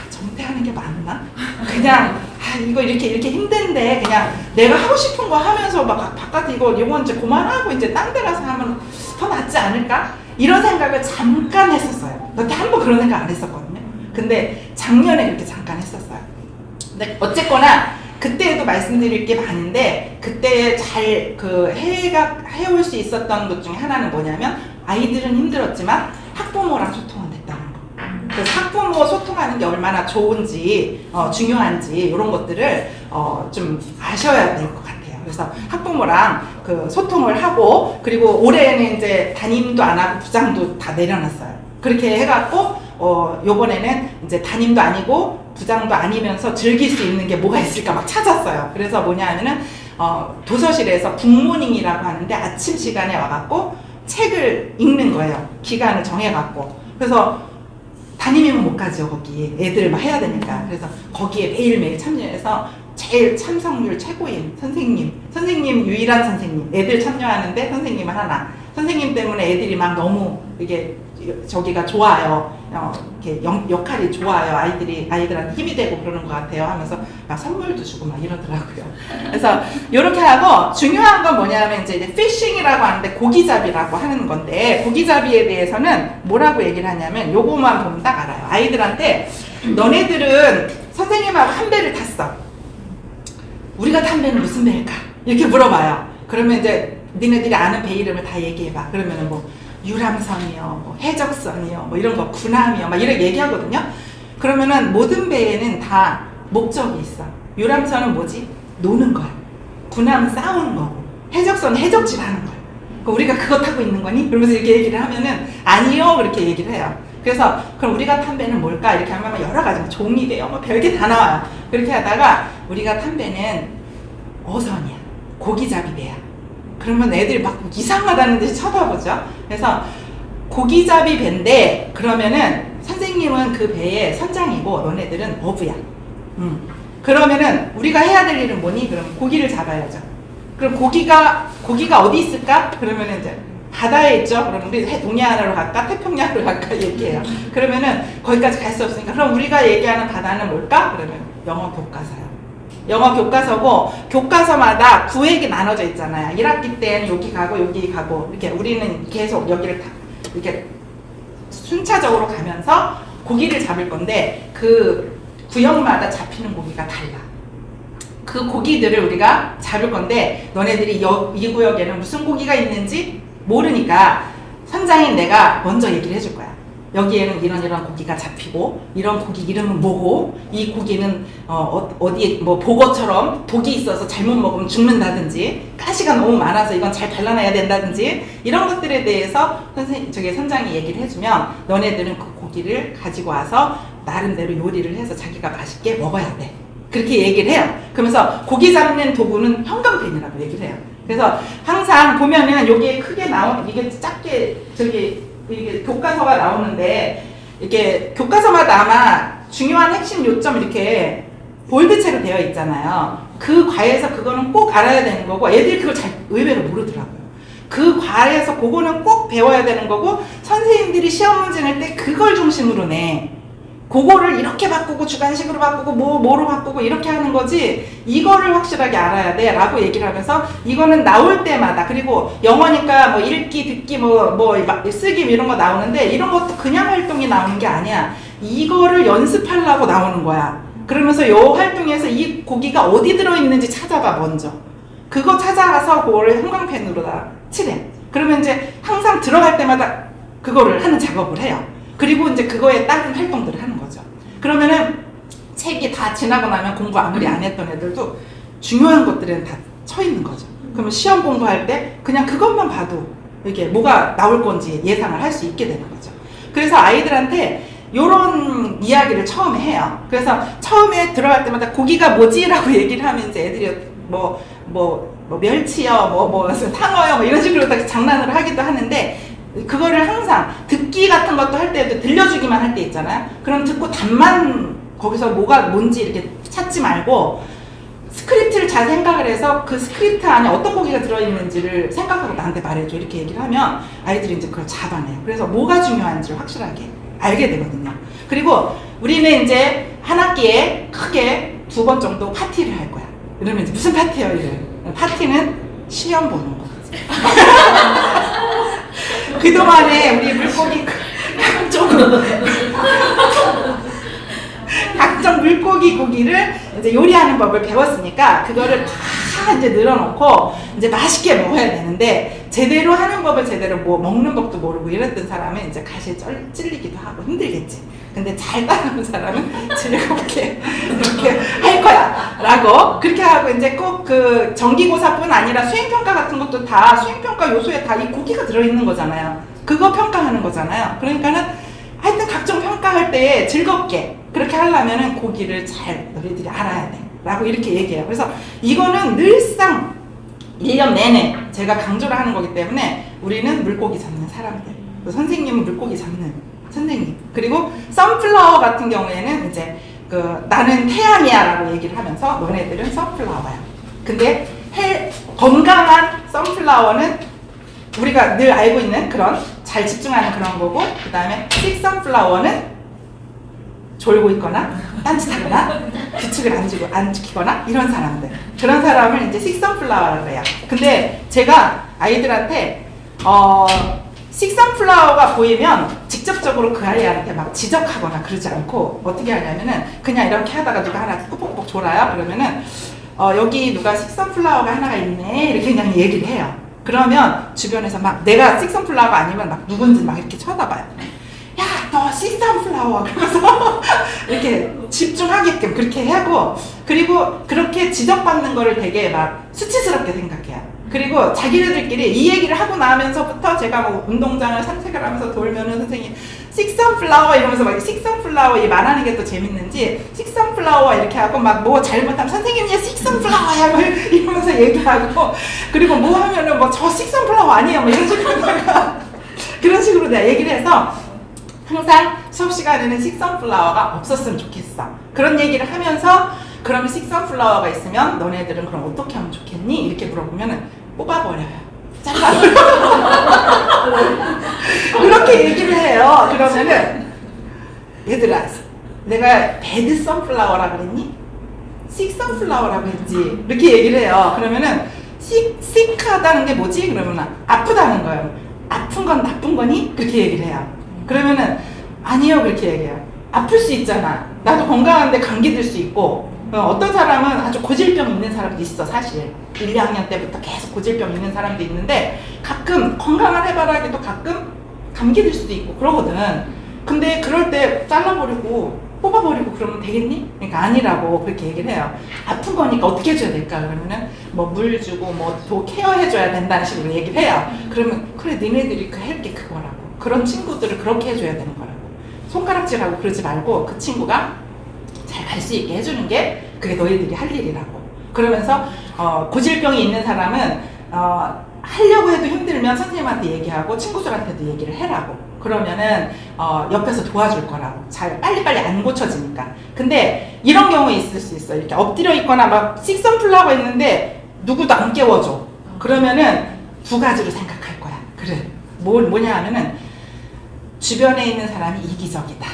정퇴하는 게 맞나? 그냥 이거 이렇게 힘든데 그냥 내가 하고 싶은 거 하면서 막 바깥에 이건 이제 그만하고 이제 딴 데 가서 하면 더 낫지 않을까? 이런 생각을 잠깐 했었어요. 그때 한 번 그런 생각 안 했었거든요. 근데 작년에 그렇게 잠깐 했었어요. 근데 어쨌거나 그때도 말씀드릴 게 많은데 그때 잘 해올 수 있었던 것 중에 하나는 뭐냐면 아이들은 힘들었지만 학부모랑 소통은 됐다는 거. 그래서 학부모 소통하는 게 얼마나 좋은지 중요한지 이런 것들을 좀 아셔야 될 것 같아요. 그래서 학부모랑 그 소통을 하고 그리고 올해는 이제 담임도 안 하고 부장도 다 내려놨어요. 그렇게 해갖고 요번에는 이제 담임도 아니고 부장도 아니면서 즐길 수 있는 게 뭐가 있을까 막 찾았어요. 그래서 뭐냐 하면은 도서실에서 굿모닝이라고 하는데 아침 시간에 와갖고 책을 읽는 거예요. 기간을 정해갖고. 그래서 담임이면 못 가죠 거기. 애들 막 해야 되니까. 그래서 거기에 매일매일 참여해서 제일 참석률 최고인 선생님 유일한 선생님 애들 참여하는데 선생님은 하나 선생님 때문에 애들이 막 너무 이게 저기가 좋아요. 이렇게 역할이 좋아요. 아이들한테 힘이 되고 그러는 것 같아요. 하면서 막 선물도 주고 막 이러더라고요. 그래서 이렇게 하고 중요한 건 뭐냐면 이제 피싱이라고 하는데 고기잡이라고 하는 건데 고기잡이에 대해서는 뭐라고 얘기를 하냐면 요거만 보면 딱 알아요. 아이들한테 너네들은 선생님하고 한 배를 탔어. 우리가 탄 배는 무슨 배일까? 이렇게 물어봐요. 그러면 이제 니네들이 아는 배 이름을 다 얘기해봐. 그러면은 뭐 유람선이요, 뭐 해적선이요, 뭐 이런 거, 군함이요, 막 이렇게 얘기하거든요. 그러면은 모든 배에는 다 목적이 있어. 유람선은 뭐지? 노는 거야. 군함은 싸우는 거고, 해적선은 해적질 하는 거야. 그러니까 우리가 그거 타고 있는 거니? 그러면서 이렇게 얘기를 하면은 아니요, 그렇게 얘기를 해요. 그래서 그럼 우리가 탄 배는 뭘까? 이렇게 하면 여러 가지 종이래요, 뭐 별게 다 나와요. 그렇게 하다가 우리가 탄 배는 어선이야, 고기잡이 배야. 그러면 애들이 막 이상하다는 듯이 쳐다보죠. 그래서 고기잡이 배인데 그러면은 선생님은 그 배의 선장이고 너네들은 어부야. 그러면은 우리가 해야 될 일은 뭐니? 그럼 고기를 잡아야죠. 그럼 고기가 어디 있을까? 그러면은 이제 바다에 있죠. 그럼 우리 동해안으로 갈까? 태평양으로 갈까? 얘기해요. 그러면은 거기까지 갈 수 없으니까 그럼 우리가 얘기하는 바다는 뭘까? 그러면 영어 교과서요. 영어 교과서고 교과서마다 구획이 나눠져 있잖아요. 1학기 때는 여기 가고 이렇게 우리는 계속 여기를 다 이렇게 순차적으로 가면서 고기를 잡을 건데 그 구역마다 잡히는 고기가 달라. 그 고기들을 우리가 잡을 건데 너네들이 이 구역에는 무슨 고기가 있는지 모르니까 선장인 내가 먼저 얘기를 해줄 거야. 여기에는 이런 고기가 잡히고 이런 고기 이름은 뭐고 이 고기는 어디에 뭐 보거처럼 독이 있어서 잘못 먹으면 죽는다든지 가시가 너무 많아서 이건 잘 발라놔야 된다든지 이런 것들에 대해서 선장이 얘기를 해주면 너네들은 그 고기를 가지고 와서 나름대로 요리를 해서 자기가 맛있게 먹어야 돼. 그렇게 얘기를 해요. 그러면서 고기 잡는 도구는 형광펜이라고 얘기를 해요. 그래서 항상 보면은 여기에 크게 나오는 이게 작게 이게 교과서가 나오는데 이렇게 교과서마다 아마 중요한 핵심 요점 이렇게 볼드체로 되어 있잖아요. 그 과에서 그거는 꼭 알아야 되는 거고 애들이 그걸 잘 의외로 모르더라고요. 그 과에서 그거는 꼭 배워야 되는 거고 선생님들이 시험 문제 낼 때 그걸 중심으로 내. 그거를 이렇게 바꾸고 주관식으로 바꾸고 뭐로 바꾸고 이렇게 하는 거지 이거를 확실하게 알아야 돼 라고 얘기를 하면서 이거는 나올 때마다 그리고 영어니까 뭐 읽기 듣기 뭐 쓰기 이런 거 나오는데 이런 것도 그냥 활동이 나오는 게 아니야. 이거를 연습하려고 나오는 거야. 그러면서 이 활동에서 이 고기가 어디 들어있는지 찾아봐. 먼저 그거 찾아가서 그거를 형광펜으로 다 칠해. 그러면 이제 항상 들어갈 때마다 그거를 하는 작업을 해요. 그리고 이제 그거에 따른 활동들을 하는 거죠. 그러면은 책이 다 지나고 나면 공부 아무리 안 했던 애들도 중요한 것들은 다 쳐 있는 거죠. 그러면 시험 공부할 때 그냥 그것만 봐도 이게 뭐가 나올 건지 예상을 할 수 있게 되는 거죠. 그래서 아이들한테 요런 이야기를 처음에 해요. 그래서 처음에 들어갈 때마다 고기가 뭐지라고 얘기를 하면 이제 애들이 뭐 멸치요, 상어요, 뭐 이런 식으로 다 장난을 하기도 하는데 그거를 항상 듣기 같은 것도 할 때도 들려주기만 할 때 있잖아요. 그럼 듣고 답만 거기서 뭐가 뭔지 이렇게 찾지 말고 스크립트를 잘 생각을 해서 그 스크립트 안에 어떤 고기가 들어있는지를 생각하고 나한테 말해줘 이렇게 얘기를 하면 아이들이 이제 그걸 잡아내요. 그래서 뭐가 중요한지를 확실하게 알게 되거든요. 그리고 우리는 이제 한 학기에 크게 2번 정도 파티를 할 거야. 이러면 이제 무슨 파티예요? 이래. 파티는 시험 보는 거. 그동안에 우리 물고기 각종 물고기 고기를 이제 요리하는 법을 배웠으니까 그거를 다 이제 늘어놓고 이제 맛있게 먹어야 되는데 제대로 하는 법을 제대로 뭐 먹는 법도 모르고 이랬던 사람은 이제 가시에 찔리기도 하고 힘들겠지. 근데 잘 따라오는 사람은 즐겁게 이렇게 할 거야 라고 그렇게 하고 이제 꼭 그 정기고사뿐 아니라 수행평가 같은 것도 다 수행평가 요소에 다 이 고기가 들어있는 거잖아요. 그거 평가하는 거잖아요. 그러니까는 하여튼 각종 평가할 때 즐겁게 그렇게 하려면은 고기를 잘 너희들이 알아야 돼 라고 이렇게 얘기해요. 그래서 이거는 늘상 1년 내내 제가 강조를 하는 거기 때문에 우리는 물고기 잡는 사람들, 선생님은 물고기 잡는 선생님, 그리고 선플라워 같은 경우에는 이제 그 나는 태양이야 라고 얘기를 하면서 너네들은 선플라워야. 근데 건강한 선플라워는 우리가 늘 알고 있는 그런 잘 집중하는 그런 거고, 그 다음에 six sunflower는 졸고 있거나 딴짓하거나 규칙을 안 지키거나 이런 사람들, 그런 사람을 이제 six sunflower라고 해요. 근데 제가 아이들한테 six sunflower가 보이면 직접적으로 그 아이한테 막 지적하거나 그러지 않고 어떻게 하냐면은 그냥 이렇게 하다가 누가 하나 꾹꾹꾹 졸아요. 그러면은 여기 누가 six sunflower가 하나가 있네 이렇게 그냥 얘기를 해요. 그러면 주변에서 막 내가 six sunflower가 아니면 막 누군지 막 이렇게 쳐다봐요. 야, 너 six sunflower 그러면서 이렇게 집중하게끔 그렇게 하고, 그리고 그렇게 지적받는 거를 되게 막 수치스럽게 생각해요. 그리고 자기네들끼리 이 얘기를 하고 나면서부터 제가 뭐 운동장을 산책을 하면서 돌면은 선생님 six sunflower 이러면서 막 six sunflower 이 말하는 게 또 재밌는지 six sunflower 이렇게 하고 막 뭐 잘못하면 선생님 얘 six sunflower야 막 이러면서 얘기하고, 그리고 뭐 하면은 뭐 저 six sunflower 아니에요 뭐 이런 식으로다가 그런 식으로 내가 얘기를 해서 항상 수업 시간에는 six sunflower가 없었으면 좋겠어. 그런 얘기를 하면서 그러면 six sunflower가 있으면 너네들은 그럼 어떻게 하면 좋겠니? 이렇게 물어보면은 뽑아버려요. 잘라버려요. 그렇게 얘기를 해요. 그러면은 얘들아 내가 bad sunflower라 그랬니? sick sunflower라고 했지. 이렇게 얘기를 해요. 그러면은 sick하다는 게 뭐지? 그러면 아프다는 거예요. 아픈 건 나쁜 거니? 그렇게 얘기를 해요. 그러면은 아니요 그렇게 얘기해요. 아플 수 있잖아. 나도 건강한데 감기 들 수 있고, 어떤 사람은 아주 고질병 있는 사람도 있어. 사실 1, 2학년 때부터 계속 고질병 있는 사람도 있는데 가끔 건강한 해바라기도 가끔 감기 들 수도 있고 그러거든. 근데 그럴 때 잘라버리고 뽑아버리고 그러면 되겠니? 그러니까 아니라고 그렇게 얘기를 해요. 아픈 거니까 어떻게 해줘야 될까? 그러면은 뭐 물 주고 뭐 더 케어해줘야 된다는 식으로 얘기를 해요. 그러면 그래 니네들이 할 게 그거라고. 그런 친구들을 그렇게 해줘야 되는 거라고. 손가락질하고 그러지 말고 그 친구가 잘 갈 수 있게 해주는 게 그게 너희들이 할 일이라고. 그러면서 고질병이 있는 사람은 하려고 해도 힘들면 선생님한테 얘기하고 친구들한테도 얘기를 해라고. 그러면은 옆에서 도와줄 거라고. 잘 빨리빨리 안 고쳐지니까. 근데 이런 경우 있을 수 있어. 이렇게 엎드려 있거나 막 six sunflower가 있는데 누구도 안 깨워줘. 그러면은 두 가지로 생각할 거야. 그래. 뭐냐 하면은 주변에 있는 사람이 이기적이다.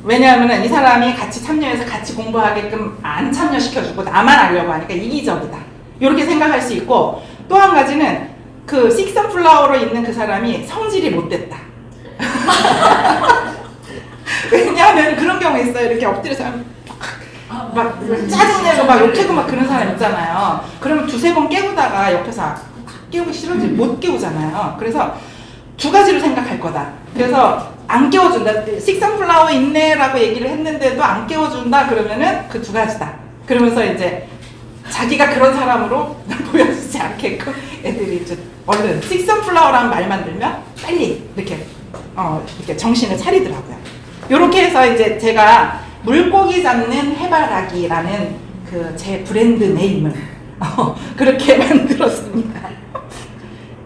왜냐하면 이 사람이 같이 참여해서 같이 공부하게끔 안 참여시켜주고 나만 하려고 하니까 이기적이다. 이렇게 생각할 수 있고, 또 한 가지는 그 six sunflower로 있는 그 사람이 성질이 못됐다. 왜냐하면 그런 경우 있어요. 이렇게 엎드려서 막 짜증내고 막 욕하고 막 그런 사람 있잖아요. 그러면 두세 번 깨우다가 옆에서 깨우기 싫은지 못 깨우잖아요. 그래서 두 가지로 생각할 거다. 그래서 안 깨워준다. six sunflower 있네 라고 얘기를 했는데도 안 깨워준다. 그러면은 그 두 가지다. 그러면서 이제 자기가 그런 사람으로 보여주지 않게끔 애들이 이제 얼른 six sunflower라는 말만 들면 빨리 이렇게 정신을 차리더라고요. 요렇게 해서 이제 제가 물고기 잡는 해바라기라는 그 제 브랜드 네임을 그렇게 만들었습니다.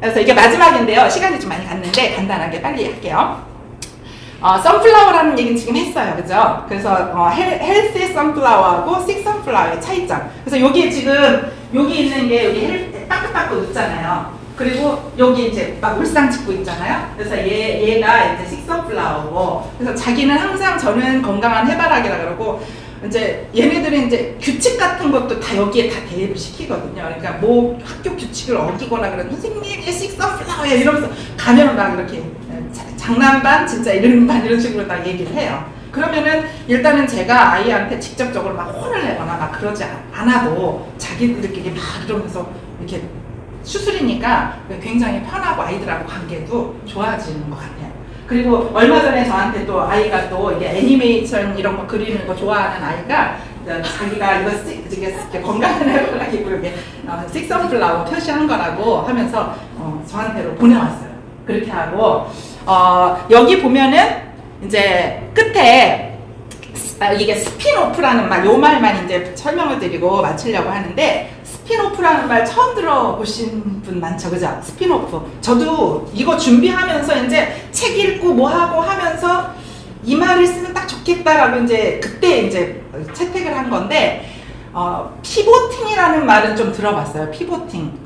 그래서 이게 마지막인데요. 시간이 좀 많이 갔는데 간단하게 빨리 할게요. 선플라워라는 얘기는 지금 했어요. 그죠? 그래서 헬스 선플라워하고 식 선플라워의 차이점. 그래서 여기 지금 여기 있는 게 여기 따끈따끈 웃잖아요. 그리고 여기 이제 막 울상 짓고 있잖아요. 그래서 얘가 이제 식 선플라워고, 그래서 자기는 항상 저는 건강한 해바라기라 그러고, 이제 얘네들은 이제 규칙 같은 것도 다 여기에 다 대입을 시키거든요. 그러니까 뭐 학교 규칙을 어기거나 그러면 선생님 얘 식 선플라워야 이러면서 가면 막 이렇게 장난 반 진짜 이런 반 이런 식으로 다 얘기를 해요. 그러면은 일단은 제가 아이한테 직접적으로 막 혼을 내거나 막 그러지 않아도 자기들끼리 막 이러면서 이렇게 수술이니까 굉장히 편하고 아이들하고 관계도 좋아지는 것 같아요. 그리고 얼마 전에 저한테 또 아이가 또 이게 애니메이션 이런 거 그리는 거 좋아하는 아이가 자기가 이거 건강한 해바라기고 이렇게 식 선플라워 표시한 거라고 하면서 저한테로 보내왔어요. 그렇게 하고 여기 보면은 이제 끝에 이게 스핀오프라는 말, 요 말만 이제 설명을 드리고 마치려고 하는데, 스핀오프라는 말 처음 들어보신 분 많죠, 그죠? 스핀오프. 저도 이거 준비하면서 이제 책 읽고 뭐 하고 하면서 이 말을 쓰면 딱 좋겠다라고 이제 그때 이제 채택을 한 건데, 피보팅이라는 말은 좀 들어봤어요. 피보팅.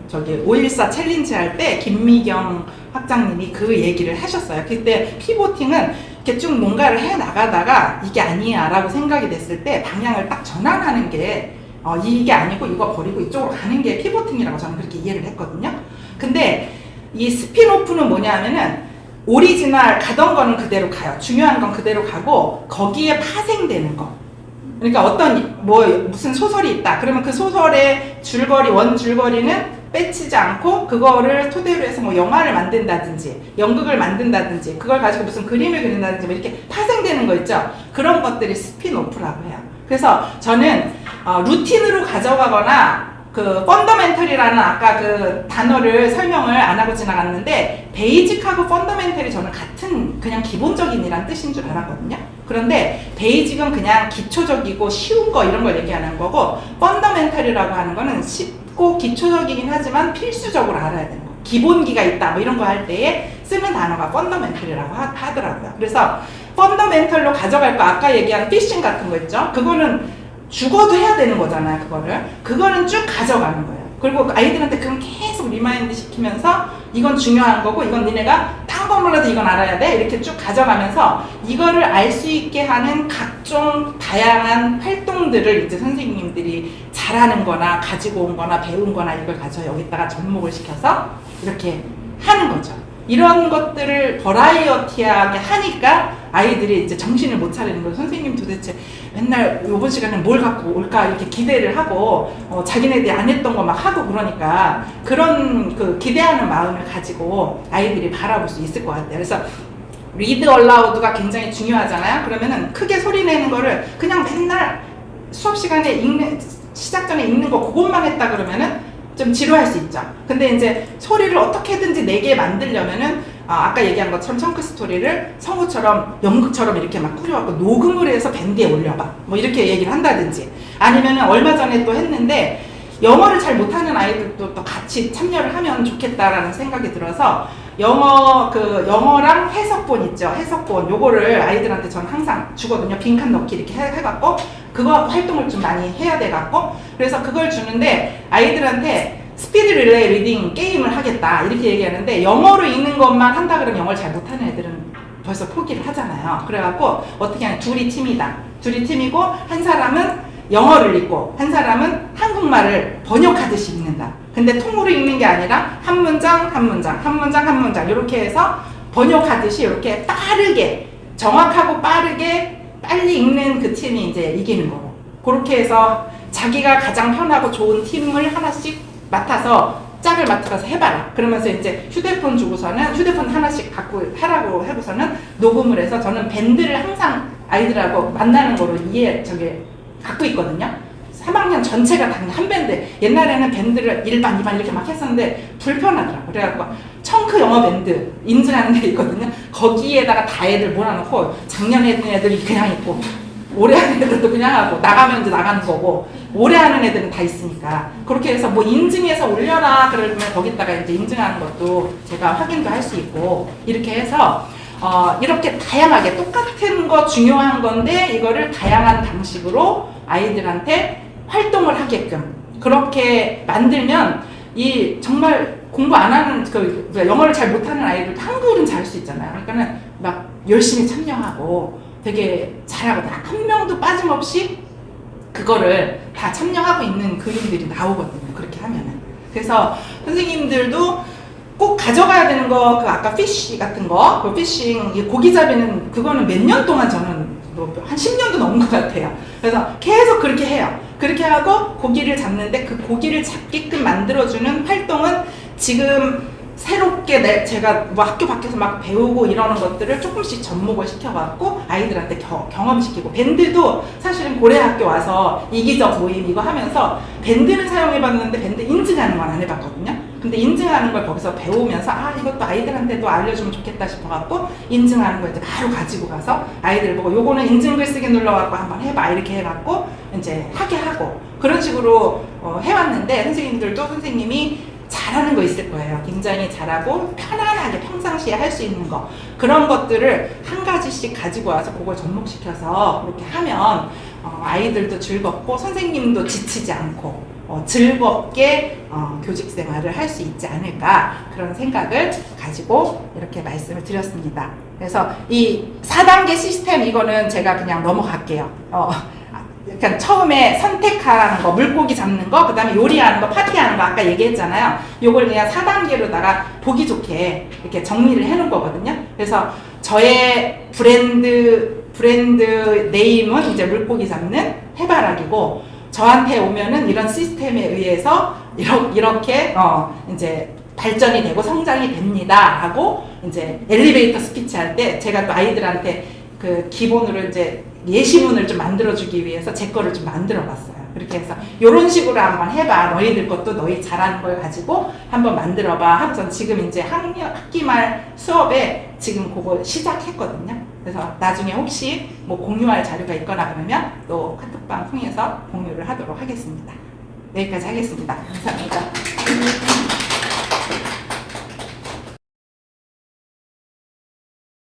저기 514 챌린지 할 때 김미경 학장님이 그 얘기를 하셨어요. 그때 피보팅은 이렇게 쭉 뭔가를 해 나가다가 이게 아니야 라고 생각이 됐을 때 방향을 딱 전환하는 게 이게 아니고 이거 버리고 이쪽으로 가는 게 피보팅이라고 저는 그렇게 이해를 했거든요. 근데 이 스핀오프는 뭐냐면은 오리지널 가던 거는 그대로 가요. 중요한 건 그대로 가고 거기에 파생되는 거. 그러니까 무슨 소설이 있다. 그러면 그 소설의 줄거리, 원줄거리는 빼치지 않고 그거를 토대로 해서 뭐 영화를 만든다든지 연극을 만든다든지 그걸 가지고 무슨 그림을 그린다든지 뭐 이렇게 파생되는 거 있죠. 그런 것들이 스핀오프라고 해요. 그래서 저는 루틴으로 가져가거나 그 펀더멘털이라는 아까 그 단어를 설명을 안 하고 지나갔는데 베이직하고 펀더멘털이 저는 같은 그냥 기본적인이란 뜻인 줄 알았거든요. 그런데 베이직은 그냥 기초적이고 쉬운 거 이런 걸 얘기하는 거고 펀더멘털이라고 하는 거는 쉽고 기초적이긴 하지만 필수적으로 알아야 되는 거. 기본기가 있다 뭐 이런 거 할 때에 쓰는 단어가 펀더멘털이라고 하더라고요. 그래서 펀더멘털로 가져갈 거 아까 얘기한 피싱 같은 거 있죠. 그거는 죽어도 해야 되는 거잖아요. 그거는 쭉 가져가는 거예요. 그리고 아이들한테 그건 계속 리마인드 시키면서 이건 중요한 거고 이건 니네가 딴 건 몰라도 이건 알아야 돼 이렇게 쭉 가져가면서 이거를 알 수 있게 하는 각종 다양한 활동들을 이제 선생님들이 잘하는 거나 가지고 온 거나 배운 거나 이걸 가져 여기다가 접목을 시켜서 이렇게 하는 거죠. 이런 것들을 버라이어티하게 하니까 아이들이 이제 정신을 못 차리는 거예요. 선생님 도대체 맨날 요번 시간에 뭘 갖고 올까 이렇게 기대를 하고 자기네들이 안 했던 거 막 하고 그러니까 그런 그 기대하는 마음을 가지고 아이들이 바라볼 수 있을 것 같아요. 그래서 리드 얼라우드가 굉장히 중요하잖아요. 그러면은 크게 소리 내는 거를 그냥 맨날 수업 시간에 시작 전에 읽는 거 그것만 했다 그러면은 좀 지루할 수 있죠. 근데 이제 소리를 어떻게든지 내게 만들려면은 아까 얘기한 것처럼 청크 스토리를 성우처럼 연극처럼 이렇게 막 꾸려갖고 녹음을 해서 밴드에 올려봐. 뭐 이렇게 얘기를 한다든지 아니면은 얼마 전에 또 했는데 영어를 잘 못하는 아이들도 또 같이 참여를 하면 좋겠다라는 생각이 들어서 영어랑 해석본 있죠. 해석본 요거를 아이들한테 저는 항상 주거든요. 빈칸 넣기 이렇게 해갖고 그거 활동을 좀 많이 해야 돼갖고 그래서 그걸 주는데 아이들한테 스피드 릴레이 리딩 게임을 하겠다 이렇게 얘기하는데 영어로 읽는 것만 한다 그러면 영어를 잘 못하는 애들은 벌써 포기를 하잖아요. 그래갖고 어떻게 하냐 둘이 팀이다. 둘이 팀이고 한 사람은 영어를 읽고 한 사람은 한국말을 번역하듯이 읽는다. 근데 통으로 읽는 게 아니라 한 문장 한 문장 한 문장 한 문장 이렇게 해서 번역하듯이 이렇게 빠르게 정확하고 빠르게 빨리 읽는 그 팀이 이제 이기는 거고 그렇게 해서 자기가 가장 편하고 좋은 팀을 하나씩 맡아서 짝을 맡아서 해봐라. 그러면서 이제 휴대폰 주고서는 휴대폰 하나씩 갖고 하라고 하고서는 녹음을 해서 저는 밴드를 항상 아이들하고 만나는 거로 갖고 있거든요. 3학년 전체가 다 한 밴드. 옛날에는 밴드를 1반, 2반 이렇게 막 했었는데 불편하더라고. 그래갖고 청크 영어 밴드 인증하는 데 있거든요. 거기에다가 다 애들 몰아놓고 작년에 했던 애들이 그냥 있고 올해 하는 애들도 그냥 하고 나가면 이제 나가는 거고 올해 하는 애들은 다 있으니까 그렇게 해서 뭐 인증해서 올려라 그러면 거기다가 이제 인증하는 것도 제가 확인도 할 수 있고 이렇게 해서 이렇게 다양하게 똑같은 거 중요한 건데 이거를 다양한 방식으로 아이들한테 활동을 하게끔 그렇게 만들면 이 정말 공부 안 하는 영어를 잘 못하는 아이들도 한글은 잘 수 있잖아요. 그러니까는 막 열심히 참여하고 되게 잘하거든. 한 명도 빠짐없이 그거를 다 참여하고 있는 그림들이 나오거든요. 그렇게 하면은. 그래서 선생님들도 꼭 가져가야 되는 거, 아까 피쉬 같은 거, 그 피싱, 고기잡이는 그거는 몇 년 동안 저는 한 10년도 넘은 것 같아요. 그래서 계속 그렇게 해요. 그렇게 하고 고기를 잡는데 그 고기를 잡게끔 만들어주는 활동은 지금 새롭게 제가 뭐 학교 밖에서 막 배우고 이러는 것들을 조금씩 접목을 시켜갖고 아이들한테 경험시키고 밴드도 사실은 고래학교 와서 이기적 모임 이거 하면서 밴드는 사용해봤는데 밴드 인증하는 건 안 해봤거든요. 근데 인증하는 걸 거기서 배우면서 이것도 아이들한테도 알려주면 좋겠다 싶어갖고 인증하는 걸 이제 바로 가지고 가서 아이들 보고 요거는 인증 글쓰기 눌러갖고 한번 해봐 이렇게 해갖고 이제 하게 하고 그런 식으로 해왔는데 선생님들도 선생님이 잘하는 거 있을 거예요. 굉장히 잘하고 편안하게 평상시에 할 수 있는 거. 그런 것들을 한 가지씩 가지고 와서 그걸 접목시켜서 그렇게 하면 아이들도 즐겁고 선생님도 지치지 않고 즐겁게 교직 생활을 할 수 있지 않을까 그런 생각을 가지고 이렇게 말씀을 드렸습니다. 그래서 이 4단계 시스템 이거는 제가 그냥 넘어갈게요. 그러니까 처음에 선택하는 거, 물고기 잡는 거, 그 다음에 요리하는 거, 파티하는 거 아까 얘기했잖아요. 요걸 그냥 4단계로다가 보기 좋게 이렇게 정리를 해놓은 거거든요. 그래서 저의 브랜드 네임은 이제 물고기 잡는 해바라기고, 저한테 오면은 이런 시스템에 의해서 이렇게 이제 발전이 되고 성장이 됩니다 하고 이제 엘리베이터 스피치 할 때 제가 또 아이들한테 그 기본으로 이제 예시문을 좀 만들어주기 위해서 제 거를 좀 만들어 봤어요. 그렇게 해서 이런 식으로 한번 해봐. 너희들 것도 너희 잘하는 걸 가지고 한번 만들어 봐. 하고서 지금 이제 학기 말 수업에 지금 그거 시작했거든요. 그래서 나중에 혹시 뭐 공유할 자료가 있거나 그러면 또 카톡방 통해서 공유를 하도록 하겠습니다. 여기까지 하겠습니다. 감사합니다.